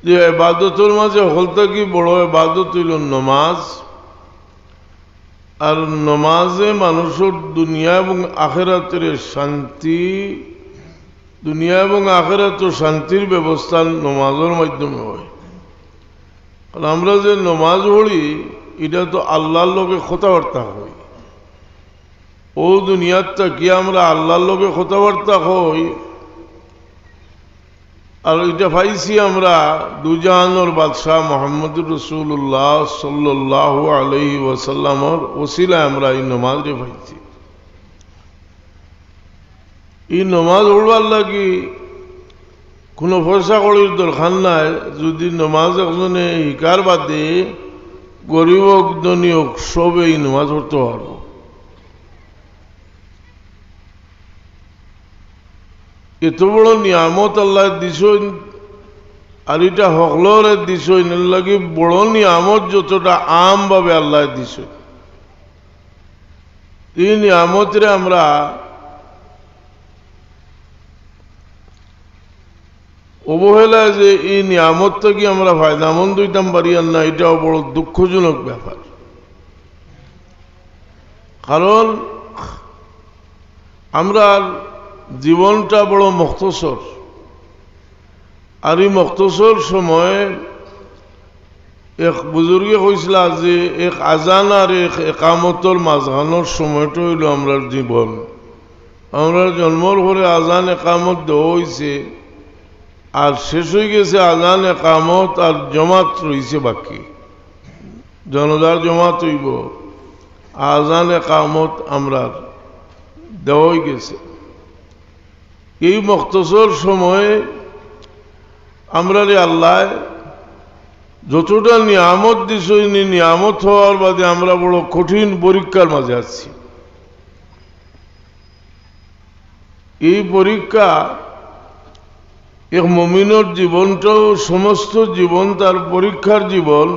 যে ইবাদতের মাঝে হলতে কি বড় ইবাদত হইল নমাজ। আর নমাজে মানুষের দুনিয়া এবং আখিরাতের শান্তি, দুনিয়া এবং আখিরাতের শান্তির ব্যবস্থা নমাজের মাধ্যমে হয়। কারণ আমরা যে নমাজ পড়ি এটা তো আল্লাহর লগে কথাবার্তা হই। ও দুনিয়ার কি আমরা আল্লাহর লগে কথাবার্তা হই। আর এটা পাইছি আমরা দুজাহানের বাদশাহ মোহাম্মদুর রাসূলুল্লাহ সাল্লাল্লাহু আলাইহি ওয়াসাল্লামের ওসিলায় আমরা এই নমাজে পাইছি। এই নমাজ পড়বার লাগি কোনো পয়সা কড়ির দরকার নাই। যদি নমাজ একজনে শিকার বাদে গরিব হোক ধনী হোক সবে এই নমাজ পড়তে পারবো। এত বড় নিয়ামত আল্লাহ দিছইন, আর এটা হকলরে দিছইন, এর লাগি বড় নিয়ামত যতটা আম ভাবে আল্লাহ দিছইন। এই নিয়ামতরে আমরা অবহেলায় যে এই নিয়ামতটা কি আমরা ফায়দামন্দ হইতাম পারি আর না, এটাও বড় দুঃখজনক ব্যাপার। কারণ আমরা জীবনটা বড় মুখতসর, আর এই মুখতসর সময় এক বুজুর্গে কইছিল যে এক আজান আর এক একামতর মাঝখানোর সময়টা হইল আমরা জীবন। আমরা জন্মর পরে আজান একামত দেওয়া হয়েছে, আর শেষ হয়ে গেছে আজান একামত, আর জমাত রয়েছে বাকি, জনতার জমাত হইব। আজান একামত আমরা দেওয়াই গেছে। এই মুখতসর সময়ে আমরা আল্লাহ যতটা নিয়ামত দিছে, নিয়ামত হওয়ার বাদে আমরা বড় কঠিন পরীক্ষার মাঝে আছি। এই পরীক্ষা এক মুমিনের জীবনটাও সমস্ত জীবন তার পরীক্ষার জীবন।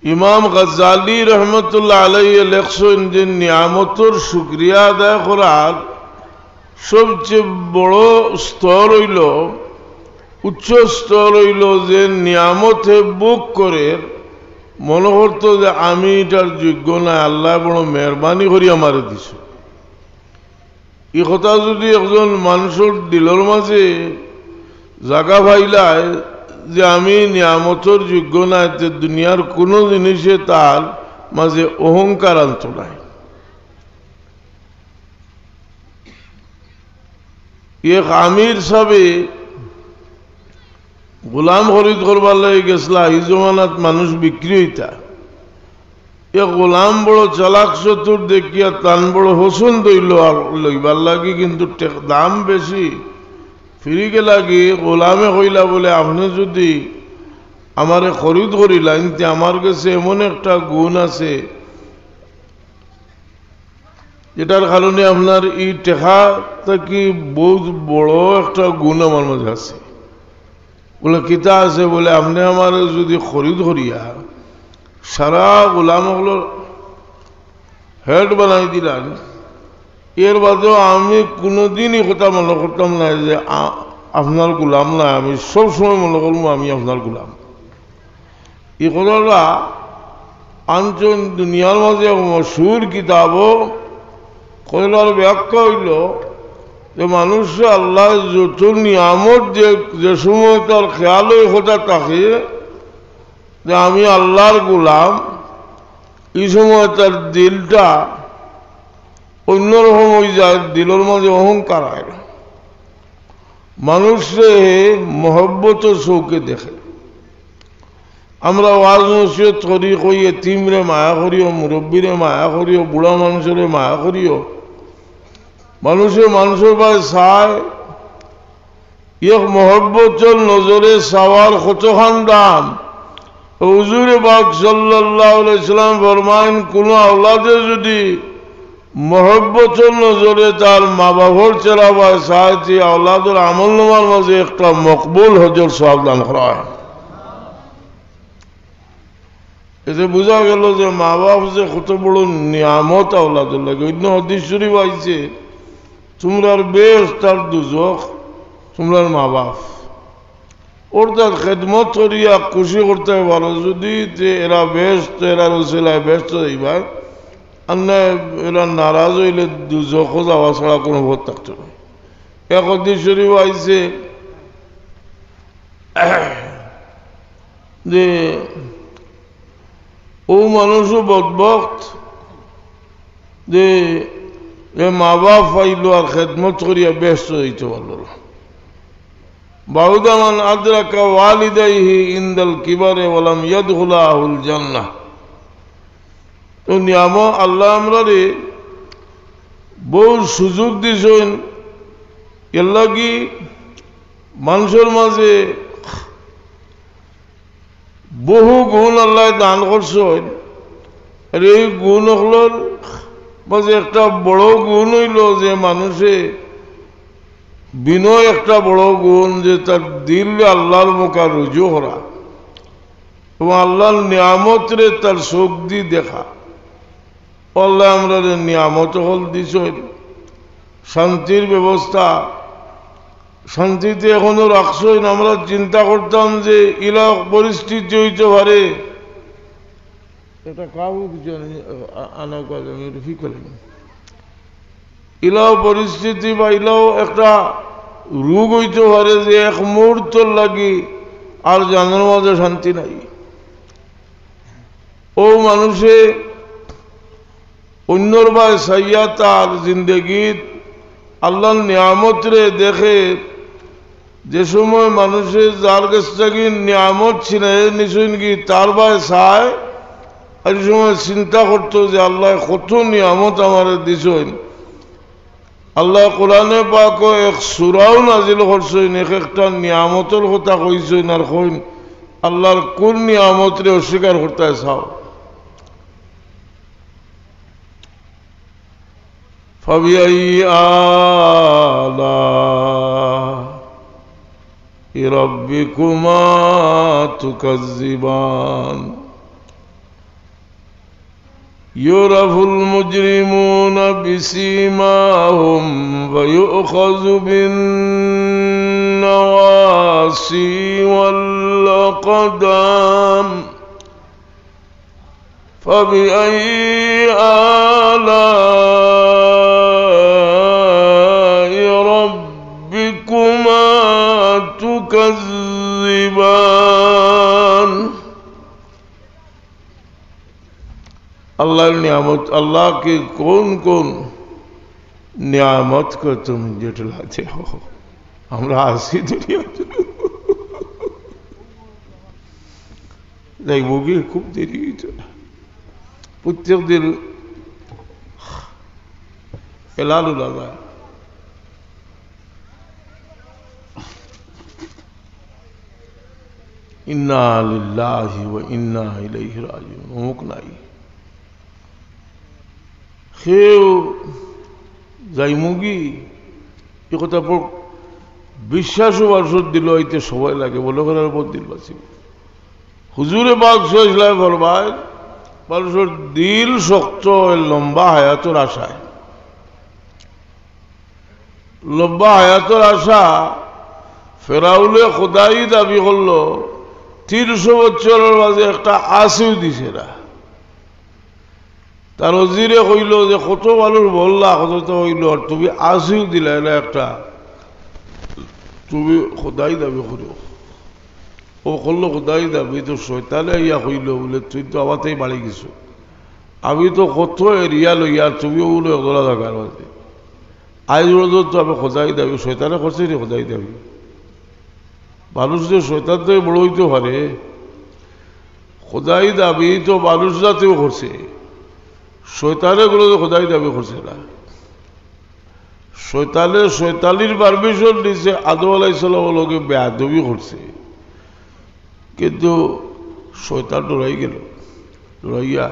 ইমাম গাজ্জালি রহমতুল্লাহ আলাইহি লেখছেন যে নিয়ামতের শুকরিয়া আদায় করার সবচেয়ে বড় স্তর হইল, উচ্চ স্তর হইল যে নিয়ামতে বুক করে মনে করতো যে আমি এটার যোগ্য না, আল্লাহ বড় মেহরবানি করি আমারে দিছে। এই কথা যদি একজন মানুষের দিলের মাঝে জাগা পাইলায় যে আমি নিয়ামতের যোগ্য না, যে দুনিয়ার কোনো জিনিসে তার মাঝে অহংকার আনত নাই। এক আমির সাহেবে গোলাম খরিদ করবার লাগে গেছলা, এই জমানাত মানুষ বিক্রি হইতা। এক গোলাম বড় চালাক চতুর দেখিয়া তান বড় পছন্দ হইল লইবার লাগে, কিন্তু দাম বেশি। ফিরিকে লাগে গোলামে কইলা বলে আপনি যদি আমারে খরিদ করিলেন, আমার কাছে এমন একটা গুণ আছে যেটার কারণে আপনার এই টেকাটা কি বহুত বড় একটা গুণ আমার মাঝে আছে। বলে কিতা আছে? বলে আপনি আমার যদি খরিদ করিয়া সারা গোলামগুলো হেড বানাই দিলেন, এর বাদেও আমি কোনোদিনই কথা মনে করতাম না যে আপনার গোলাম না, আমি সবসময় মনে করবো আমি আপনার গোলাম। এই কথাটা আনছেন দুনিয়ার মাঝে মশহুর কিতাবও কথাটার ব্যাখ্যা হইল যে মানুষ আল্লাহ যত নিয়ামত যে সময় তার খেয়াল ওই কথা থাকে যে আমি আল্লাহর গোলাম, এই সময় তার দিলটা অন্যরকম হয়ে যায়, দিলের মাঝে অহংকার হয়। মানুষে মহব্বত চৌকে দেখে। আমরা ওয়াজ নসিহত করি, কই এতিমরে মায়া করিও, মুরব্বীরে মায়া করিও, বুড়া মানুষের মায়া করিও। মানুষের পায়ে চায় এক মহব্বতের নজরে চাওয়ার কতখান দাম। হুজুরে পাক সাল্লাল্লাহু আলাইহি সাল্লাম ফরমায়েন, কোন আওলাদে যদি মহব্বতের নজরে তার মা বাবার চেলা পায় চায়, যে আওলাদের আমল নামার মাঝে একটা মকবুল হজর সওয়াব দান করা হয়। এতে বোঝা গেল যে মা বাপ যে কত বড় নিয়ামত আওলাদের লাগে। অন্য হাদিস শরীফ আইছে, তোমরার বেশ তার দুজখ তোমরার মা বাপ ওর তার খেদমত করিয়া খুশি করতে পারো যদি যে এরা ব্যস্ত এরা রসিলায় ব্যস্ত এইবার আর না এরা নারাজ হইলে দুজখ যাওয়া ছাড়া কোনো ভোট থাকতো না এক হাদিস শরীফ আইছে যে ও মানুষও বদবক্ত যে মা বাপ পাইল আর খেদমত করিয়া ব্যস্ত হইতে পারল না বাউদামান আদরাকা ওয়ালিদাইহি ইনদাল কিবারে ওয়ালাম ইয়াদখুলাহুল জান্নাহ তো নিয়ামো আল্লাহ আমরারে বহু সুযোগ দিছেন এর লাগি মানুষের মাঝে বহু গুণ আল্লাহ দান করছেন আর এই গুণ হলোর মাঝে একটা বড় গুণ হইল যে মানুষে বিনয় একটা বড় গুণ যে তার দিল আল্লাহর মুখা রুজু করা এবং আল্লাহর নিয়ামতরে তার চোখ দিয়ে দেখা আল্লাহ আমরা নিয়ামত হল দিছেন শান্তির ব্যবস্থা শান্তিতে এখনো রাখছেন আমরা চিন্তা করতাম যে ইলা পরিস্থিতি হইতে পারে এটা কাউ কিছু আনা ফি করেন ইলাও পরিস্থিতি বা ইলাও একটা রোগ হইতে পারে যে এক মুহূর্ত লাগি আর জানার মাঝে শান্তি নাই ও মানুষে অন্যর বা সাইয়া তার জিন্দগিত আল্লাহর নিয়ামতরে দেখে যে সময় মানুষের যার কাছ থেকে নিয়ামত ছিল নিশ্চয় কি তার বায় চায় আর সময় চিন্তা করতো যে আল্লাহ কত নিয়ামত আমার দিছেন আল্লাহ কোরআনে পাক এক সূরাও নাজিল করছেন এক একটা নিয়ামতের কথা কইছেন আর কইন আল্লাহর কোন নিয়ামতরে অস্বীকার করতে চাও ফাবিআই আলাই রাব্বিকুমা তুকাজ্জিবান يُعْرَفُ الْمُجْرِمُونَ بِسِيمَاهُمْ وَيُؤْخَذُ بِالنَّوَاصِي وَالْأَقْدَامِ فَبِأَيِّ آلَاءِ رَبِّكُمَا تُكَذِّبَانِ अल्लाह नियामत अल्लाह के कौन कौन नियामत को तुम जुटलाते हो हमरा आसी दुनिया देखोगे खूब देरी प्रत्येक दिन एलालू लगा इन्ना लिल्लाहि व इन्ना इलैहि राजिऊन मुक নাই সেও যাইমুগি এ কথা বিশ্বাসও বাসর দিল হইতে সবাই লাগে বলে করার উপর দিল বাঁচিব হুজুরে বাগ সইসলাই ফরমায় মানুষের দিল শক্ত লম্বা হায়াতের আশায় লম্বা হায়াতের আশা ফেরাউলে খোদাই দাবি করলো 300 বছরের মাঝে একটা আসিও দিছে না তার ওজিরে কইল যে কত মানুষ বললা কত তো হইল আর তুমি আসিও দিলা না একটা তুমি খোদাই দাবি করো ও করলো খোদাই দাবি তো শয়তানে ইয়া কইল বলে তুই তো আমাতেই বাড়ি গেছো আমি তো কত এরিয়া লইয়া তুমিও বলো একদলা থাকার মাঝে আজ তো আমি খোদাই দাবি শয়তানে করছে রে খোদাই দাবি মানুষ যে শয়তান তো বড় হইতে পারে খোদাই দাবি তো মানুষ জাতীয় করছে শয়তানে গুলো তো খোদাই দাবি করছে না শয়তানে শয়তানির পারমিশন দিছে আদম আলাইহিস সালামের লগে বেয়াদবি করছে কিন্তু শয়তান ডরাই গেল ডরাইয়া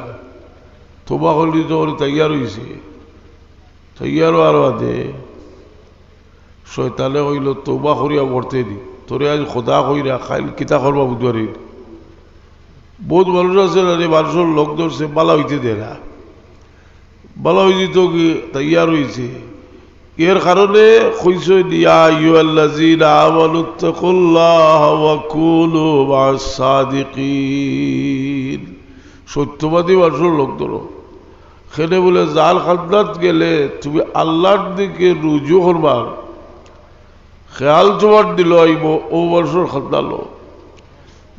তোবা করলি তো তৈয়ার হয়েছে তৈয়ারও আরো আদে শয়তানে কইল তোবা করিয়া বর্তে দি তোরে আজ খোদা কইরা খাইল কিতা করবা বুধবারে বহুত মানুষ আছে মানুষের লোক ধরছে বালা হইতে দে না বালা হয়ে যেত কি তৈয়ার হয়েছে এর কারণে কইছে ইয়া আইয়ুহাল্লাযীনা আমানুত্তাকুল্লাহা ওয়া কুনু মা'আস সাদিকিন, সত্যবাদী মানুষের লোক ধরো। সেখানে বলে জাল খাদ্দাত গেলে তুমি আল্লাহর দিকে রুজু করবা, খেয়াল তোমার দিল আইব ও মানুষের খাদ্দা লো।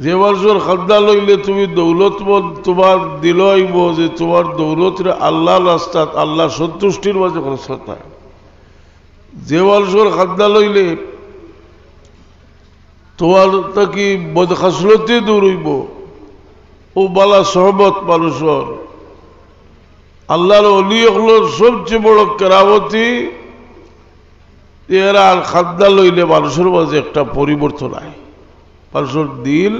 যে মানুষের খাদ্দা লইলে তুমি দৌলতমন্দ তোমার দিল আইব যে তোমার দৌলতরে আল্লাহর রাস্তাত আল্লাহ সন্তুষ্টির মাঝে খরচ করতে হয়। যে মানুষের খাদ্দা লইলে তোমার তাকি বদখাসলতি দূর হইব, ও বালা সহবত মানুষের আল্লাহর ওলি হলোর সবচেয়ে বড় কেরামতি, এরা আর খাদ্দা লইলে মানুষের মাঝে একটা পরিবর্তন হয়, মানুষের দিল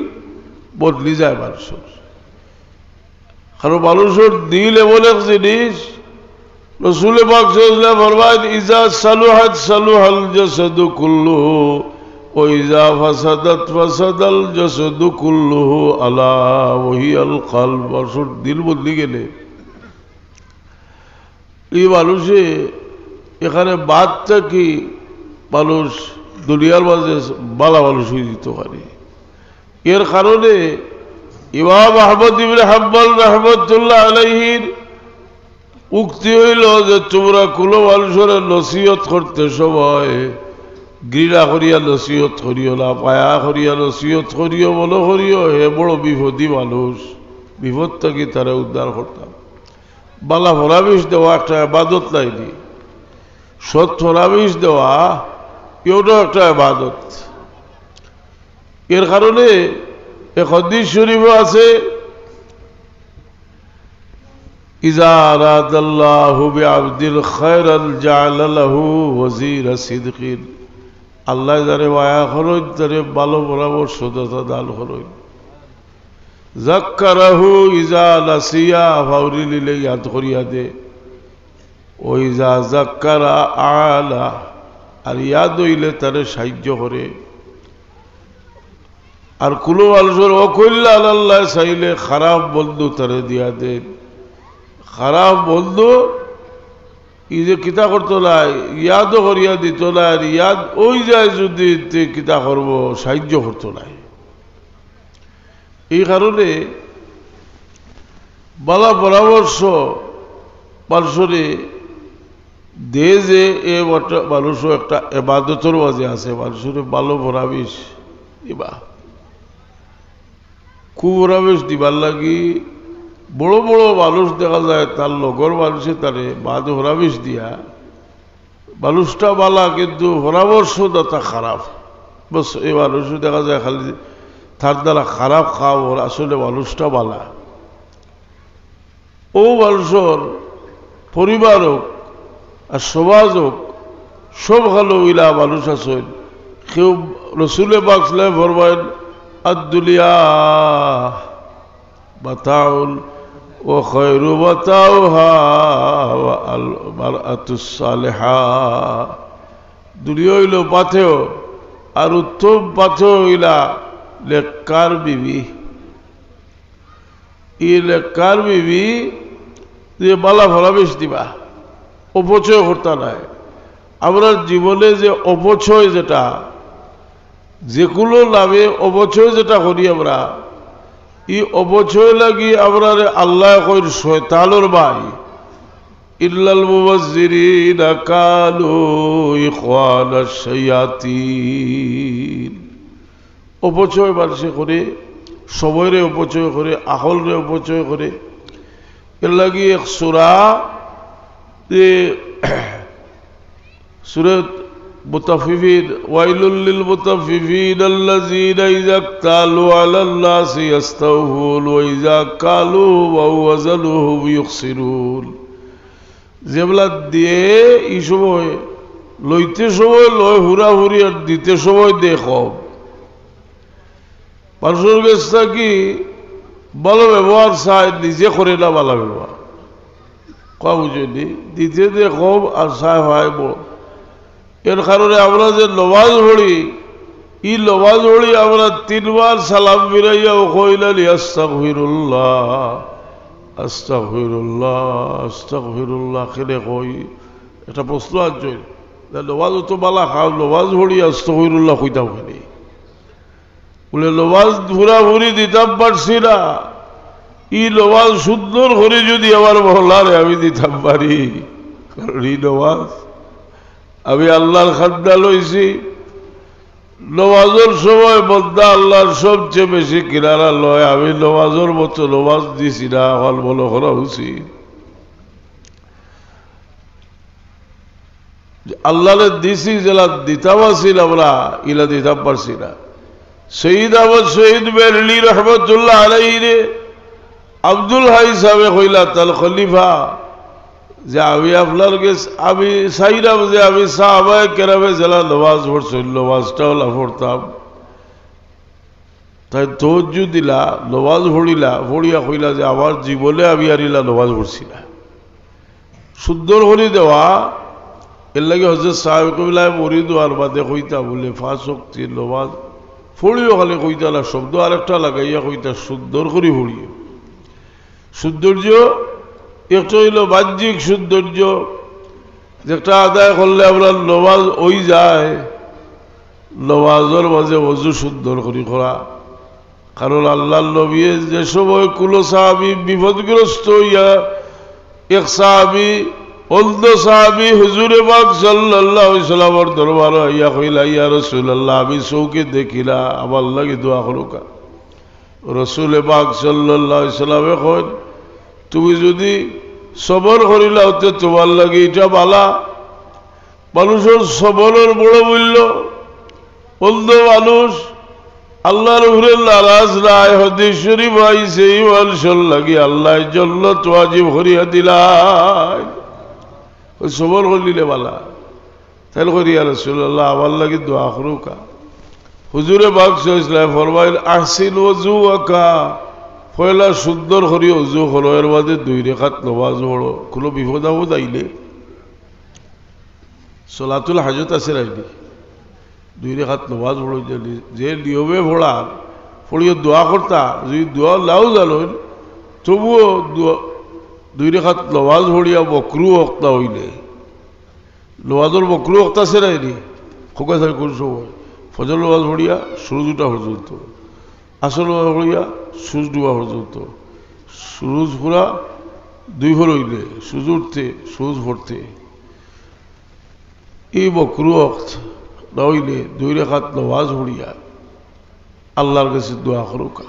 বদলি যায় মানুষের। কারণ মানুষের দিল এমন এক জিনিস, রাসূল পাক সাল্লাল্লাহু আলাইহি ওয়াসাল্লাম ফরমায়েন ইজা সালুহাত সালুহাল জাসাদু কুল্লুহু ওয়া ইজা ফাসাদাত ফাসাদাল জাসাদু কুল্লুহু আলা ওয়া হিয়াল কলব। মানুষের দিল বদলি গেলে এই মানুষে এখানে বাদটা কি মানুষ দুনিয়ার মাঝে বালা মানুষ হয়ে দিতে পারে। এর কারণে ইমাম আহমদ ইবনে হাম্বল রাহমাতুল্লাহ আলাইহির উক্তি হইল যে তোমরা কোনো মানুষের নসিহত করতে সময় ঘৃণা করিয়া নসিহত করিও না, পায়া করিয়া নসিহত করিও, মনে করিও হে বড় বিপদী মানুষ, বিপদ থেকে তারা উদ্ধার করতাম। বালা ফরাবিশ দেওয়া একটা ইবাদত নাইনি, সৎ ফরাবিশ দেওয়া এটাও একটা ইবাদত। এর কারণে এক হাদিস শরীফে আছে ইজা আরাদাল্লাহু বিআবদিল খায়রান জাআলা লাহু ওয়াজিরা সিদকিন, আল্লাহ যারে মায়া করেন তারে ভালো পরামর্শ দান করেন। যাক্কারাহু ইজা নাসিয়া, ফাউরি লিলে ইয়াদ করিয়া দে। ও ইজা যাক্কারা আলা, আর ইয়াদ হইলে তারে সাহায্য করে। আর কোনো মানুষের অকল্যাণ আল্লাহ চাইলে খারাপ বন্ধু তারে দিয়া দেন। খারাপ বন্ধু ই যে কিতা করতো না, ইয়াদও করিয়া দিত না, আর ইয়াদ ওই যায় যদি কিতা করব সাহায্য করতো না। এই কারণে বালা পরামর্শ মানুষের দে যে এ মানুষও একটা এবাদতর মাঝে আছে, মানুষের ভালো পরামর্শ দিবা, কুপরামর্শ দিবার লাগি বড় বড় মানুষ দেখা যায় তার লগর মানুষে তারে বাদ পরামর্শ দিয়া মানুষটা বালা, কিন্তু পরামর্শদাতা খারাপ। বস এই মানুষ দেখা যায় খালি তার দ্বারা খারাপ খাওয়ার, আসলে মানুষটা বালা। ও মানুষের পরিবার হোক আর সমাজ হোক সব ভালো ইলা মানুষ আছেন। কেউ রসুলে পাক সাল্লাল্লাহু আলাইহি ফরমায়েন আদ-দুনিয়া মাতাউন ওয়া খায়রু মাতাউহা ওয়া আল মারআতুস সালিহা, দুনিয়া হইল পাথেয় আর উত্তম পাথেয় হইলা লেক্কার বিবি। এই লেক্কার বিবি যে বালা ফলাবেশ দিবা, অপচয় করতে নাই। আমরা জীবনে যে অপচয়, যেটা যে কোনো নামে অপচয় যেটা করি আমরা, এই অপচয় লাগি আমরা আল্লাহ কইর শয়তানের ভাই। ইল্লাল মুবাজ্জিরিনা কানু ইখওয়ানাশ শায়াতিন। অপচয় মানুষে করে, সময়রে অপচয় করে, আহলরে অপচয় করে। এর লাগি এক সূরা যে সূরাত মুতাফফিফিন, ওয়াইলুল লিল মুতাফফিফিন আল্লাযীনা ইযা ক্তালু আলান নাসি ইস্তাওফুন ওয়া ইযা কালু ওয়া ওয়াজানুহুম ইউখসিরুন। যেগুলা দিয়ে এই সময় লইতে সময় লয় হুরাহুরি, আর দিতে সময় দে কম। মানুষের কাছে কি ভালো ব্যবহার চায়, নিজে করে না ভালো ব্যবহার কম, বুঝলি দিতে দে কম আর চায় হয় বড়। এর কারণে আমরা যে নমাজ পড়ি, ই নমাজ পড়ি আমরা 3 বার সালাম ফিরাইয়া কইলালি আস্তাগফিরুল্লাহ আস্তাগফিরুল্লাহ আস্তাগফিরুল্লাহ। কেনে কই একটা প্রশ্ন আছে, নমাজ তো বালা খাও নমাজ ভরি আস্তাগফিরুল্লাহ কইতাম খালি বলে নমাজ পুরা ভরি দিতাম পারছি না ই নমাজ সুন্দর করে যদি আমার মহল্লারে আমি দিতাম পারি কারণ এই নমাজ আমি আল্লাহর খাদ্দা লইছি নমাজের সময় বন্দা আল্লাহর সবচেয়ে বেশি কিনারা লয় আমি নমাজের মতো নমাজ দিছি না হল বলো করা উচিত আল্লাহরে দিছি জেলা দিতাম আসিল আমরা ইলা দিতাম পারছি না শহীদ আহমদ শহীদ বেরলি রহমতুল্লাহ আলাইহি রে আব্দুল হাই সাহেব কইলা তাল খলিফা যে আমি আপনার আমি চাইলাম যে আমি সাহাবায়ে কেরামে জেলা নমাজ পড়ছি নমাজটাও পড়তাম তাই তওজ্জু দিলা নমাজ পড়িলা পড়িয়া কইলা যে আমার জীবনে আমি আর ইলা নমাজ পড়ছি না সুন্দর করে দেওয়া এর লাগে হজরত সাহেব কবিলায় মরিদ আর বাদে কইতা বলে 5 ওয়াক্তের নমাজ পড়িও খালি কইতা না শব্দ আরেকটা লাগাইয়া কইতা সুন্দর করে পড়িও সৌন্দর্য একটা হইল বাহ্যিক সৌন্দর্য যেটা আদায় করলে আমরা নমাজ ওই যায় নমাজের মাঝে ওযু সুন্দর করে করা কারণ আল্লাহর নবী যে সময় কুলো সাহাবী বিপদগ্রস্ত হইয়া এক সাহাবী অন্ধ সাহাবী হুজুরে পাক সাল্লাল্লাহু আলাইহি সাল্লামের দরবারে আইয়া কইলা ইয়া রাসূলুল্লাহ আমি চৌকে দেখিলা আমার লাগি দোয়া করুকা রাসূল পাক সাল্লাল্লাহু আলাইহি সাল্লামে কইন তুমি যদি সবর করিলা হতে তোমার লাগে এটা বালা মানুষের সবরের বড় মূল্য অন্ধ মানুষ আল্লাহর উপরে নারাজ নাই হাদিস শরীফ আইছে ইমানশল লাগি আল্লাহর জন্য ওয়াজিব করিয়া দিলাই ওই সবর করিলে বালা তাইলে করিয়া রাসূলুল্লাহ আমার লাগি দোয়া করুকা হুজুরে পাক সাল্লাল্লাহু আলাইহি ওয়াসাল্লাম ফরমাইল আহসিন ওযুকা পয়লা সুন্দর করি ওযু করো এর মধ্যে 2 রাকাত নামাজ পড়ো কোনো বিপদ আপদ আইলে সালাতুল হাজত আছে রাইনি 2 রাকাত নামাজ পড়ো যে নিয়মে পড়া পড়িয়ে দোয়া করতা যদি দোয়া লাও জানো তবুও 2 রাকাত নামাজ পড়িয়া বকরু ওয়াক্তা হইলে নামাজের বকরু ওয়াক্ত আছে রাইনি খোকা থাকে কোন সময় ফজর নামাজ পড়িয়া সূর্য ওঠা পর্যন্ত আসর নামাজ পড়িয়া সূর্য ডুবা পর্যন্ত সূর্য পুরা 2 ভোর হইলে সূর্য উঠতে সূর্য পড়তে এই বকরু ওয়াক্ত না হইলে 2 রাকাত নামাজ পড়িয়া আল্লাহর কাছে দোয়া করুকা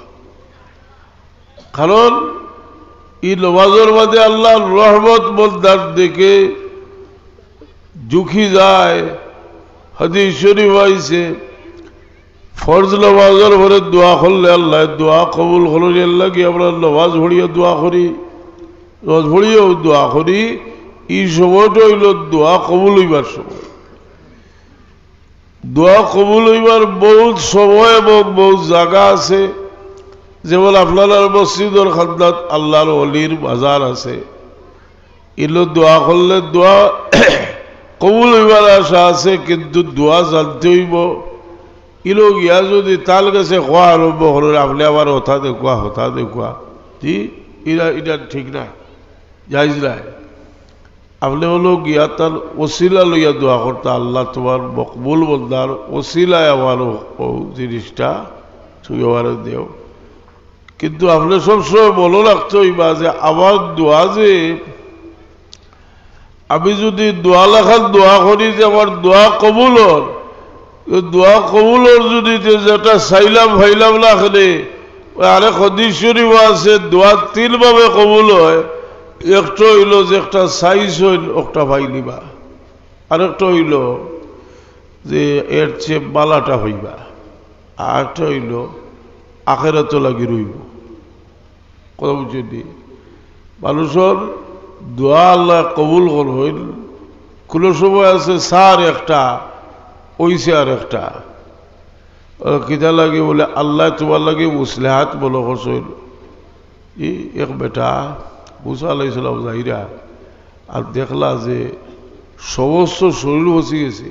কারণ এই নামাজের মধ্যে আল্লাহর রহমত বন্দার দেখে ঝুঁকি যায় হাদিস শরীফ আইছে ফরজ নামাজের পরে দোয়া করলে আল্লাহ দোয়া কবুল করলে লাগে আমরা নামাজ পড়িয়া দোয়া করি নামাজ পড়িয়াও দোয়া করি এই সময়টা হইল দোয়া কবুল হইবার সময় দোয়া কবুল হইবার বহুত সময় এবং বহুত জায়গা আছে যেমন আপনার মসজিদের খান্দাত আল্লাহর ওলির বাজার আছে এগুলো দোয়া করলে দোয়া কবুল হইবার আশা আছে কিন্তু দোয়া জানতে হইব ইলো গিয়া যদি তাল কাছে কোয়া আরম্ভ করেন আপনি আবার হতা দেখুয়া জি এটা ঠিক নাই জায়জ নাই আপনি হলো গিয়া তার ওসিলা লইয়া দোয়া করতে আল্লাহ তোমার মকবুল বন্দার ওসিলায় আমার জিনিসটা তুই আমার দেও কিন্তু আপনি সবসময় মনে রাখতে হইবা যে আমার দোয়া যে আমি যদি দোয়া লেখার দোয়া করি যে আমার দোয়া কবুল হন দোয়া কবুলর যদি যেটা চাইলাম ভাইলাম না খেলে আরেক হাদিস শরীফ আছে দোয়া 3 ভাবে কবুল হয় একটা হইল যে একটা সাইজ হইল একটা ভাইলিবা আরেকটা হইল যে এর চেয়ে বালাটা হইবা আরেকটা হইল আখেরাত লাগি রইব কথা বুঝলি মানুষের দোয়া আল্লাহ কবুল করবেন কোনো সময় আছে সার একটা ওইসে আর একটা কিতা লাগে বলে আল্লাহ তোমার লাগে মুসলিহাত বলো করছেন এক বেটা মুসা আলাইহিস সালাম যাইরা আর দেখলা যে সমস্ত শরীর বসে গেছে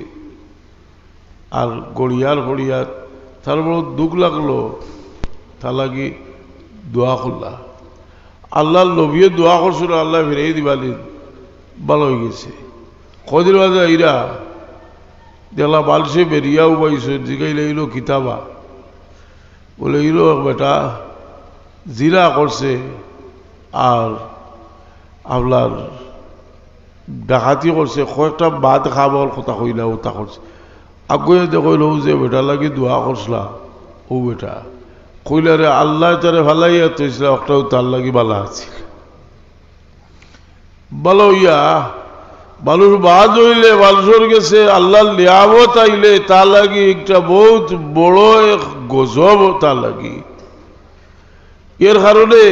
আর গড়িয়ার তার বড় দুঃখ লাগলো তা লাগি দোয়া করলা আল্লাহর নবীও দোয়া করছিল আল্লাহ ফিরাই দিবালি ভালো হয়ে গেছে কদিন বাদে ইরা দেখলা বালসে বেরিয়াও পাইছে জিগাইলে এলো কিতাবা বলে এলো বেটা জিরা করছে আর আপনার ডাকাতি করছে কয়েকটা বাদ খাবার কথা কইলা ওটা করছে আগুয়ে দেখল যে বেটা লাগি দোয়া করছলা ও বেটা কইলা রে আল্লাহ তারে ভালাইয়া তৈছিল একটাও তার লাগি বালা আছে ভালো ইয়া বালুর বাদ হইলে বালুর গেছে আল্লাহর নিয়ামত আইলে তা লাগি একটা বহুত বড় এক গজব তা লাগি এর কারণে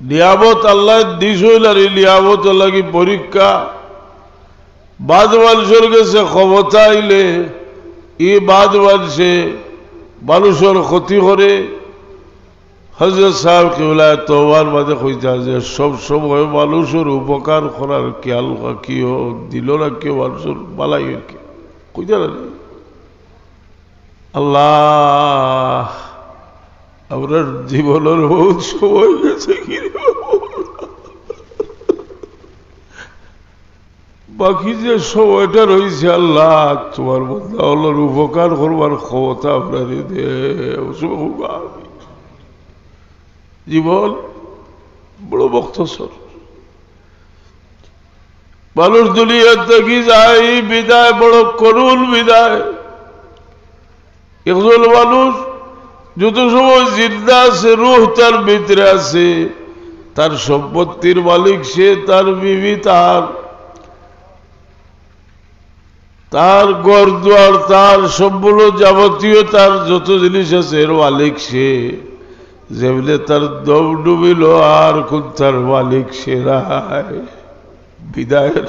নিয়ামত আল্লাহ দিস হইল আর এই নিয়ামত লাগি পরীক্ষা বাদ বালুর গেছে ক্ষমতা আইলে এই বাদ বালছে মানুষের ক্ষতি করে হযরত সাহেব কিবলায় তওবার মাঝে কইতা যে সব সময় মানুষের উপকার করার খেয়াল রাখিও দিল না কেউ মানুষের বালাই কইতা না আল্লাহ আপনার জীবনের বহুত সময় গেছে কি বাকি যে সময়টা রয়েছে আল্লাহ তোমার মধ্যে আল্লাহর উপকার করবার ক্ষমতা আপনার দে জীবন বড় বক্তসর মানুষ দুনিয়া থেকে যায় বিদায় বড় করুণ বিদায় একজন মানুষ যত সময় জিন্দা আছে রূহ তার ভিতরে আছে তার সম্পত্তির মালিক সে তার বিবি তার ঘর দুয়ার তার সম্পূর্ণ যাবতীয় তার যত জিনিস আছে এর মালিক সে যেমনি তার দম ডুবিল আর কোন তার মালিক সে রায় বিদায়ের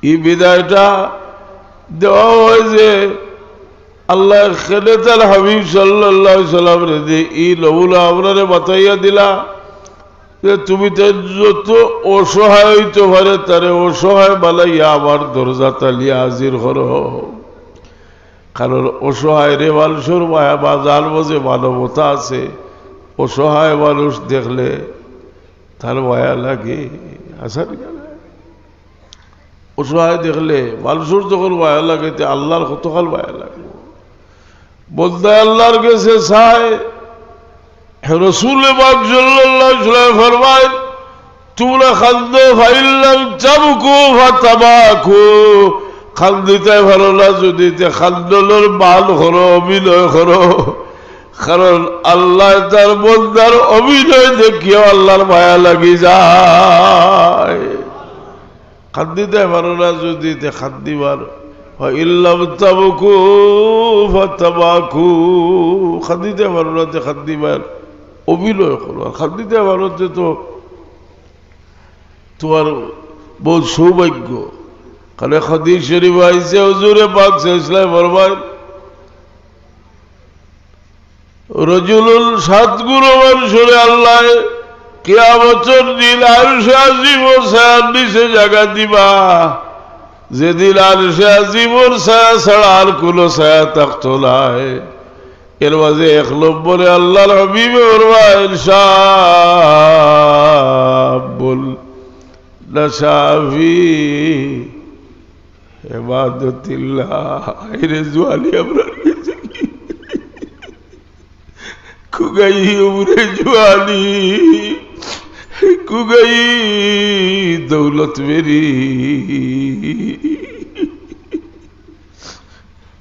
এই বিদায়টা দেওয়া হয় যে আল্লাহ খেলে তার হাবিব সাল্লাল্লাহু আলাইহি সাল্লাম রে যে এই নমুনা আপনারে বাতাইয়া দিলা যে তুমি তো যত অসহায় হইতে পারে তারে অসহায় বালাইয়া আমার দরজা তালিয়া হাজির করো কারণ অসহায় রে মানুষের মায়া বাজার মাঝে মানবতা আছে অসহায় মানুষ দেখলে তার মায়া লাগে আসার অসহায় দেখলে মানুষের যখন মায়া লাগে আল্লাহর কতকাল মায়া লাগে বলতে আল্লাহর কাছে চায় রসুল পাক সাল্লাল্লাহু আলাইহি ওয়াসাল্লাম ফরমায় তোমরা খাদ্য ফাইল্লাম তাবকু ফাতাবাকু খাদ্যতে ভালো না যদি খাদ্যর বাল করো অভিনয় করো কারণ আল্লাহ তার বন্দার অভিনয় দেখিও আল্লাহর মায়া লাগি যায় খাদ্যতে ভালো না যদি খাদ্যিবার ইল্লাম তাবকু ফাতাবাকু খাদ্যতে ভালো না খাদ্যিবার অভিনয় করো খাদ্যতে ভালোতে তো তোমার বহুত সৌভাগ্য কারণ হাদিস শরীফ আইছে হুজুরে পাক সাল্লাল্লাহু ফরমায় রাজুলুল সাতগুরু মানুষের আল্লাহ কিয়ামতের দিন আরশে আজিমের ছায়ার নিচে জায়গা দিবা যেদিন আরশে আজিমের ছায়া ছাড়া আর কোনো ছায়া থাকতো না এর মাঝে এক নম্বরে আল্লাহর হাবিবে ফরমায় শাবুল নাশাফি ইবাদতিল্লাহ এরে জওয়ানি আমরা গেছে কি কুগাই উমরে জওয়ানি কুগাই দৌলত মেরি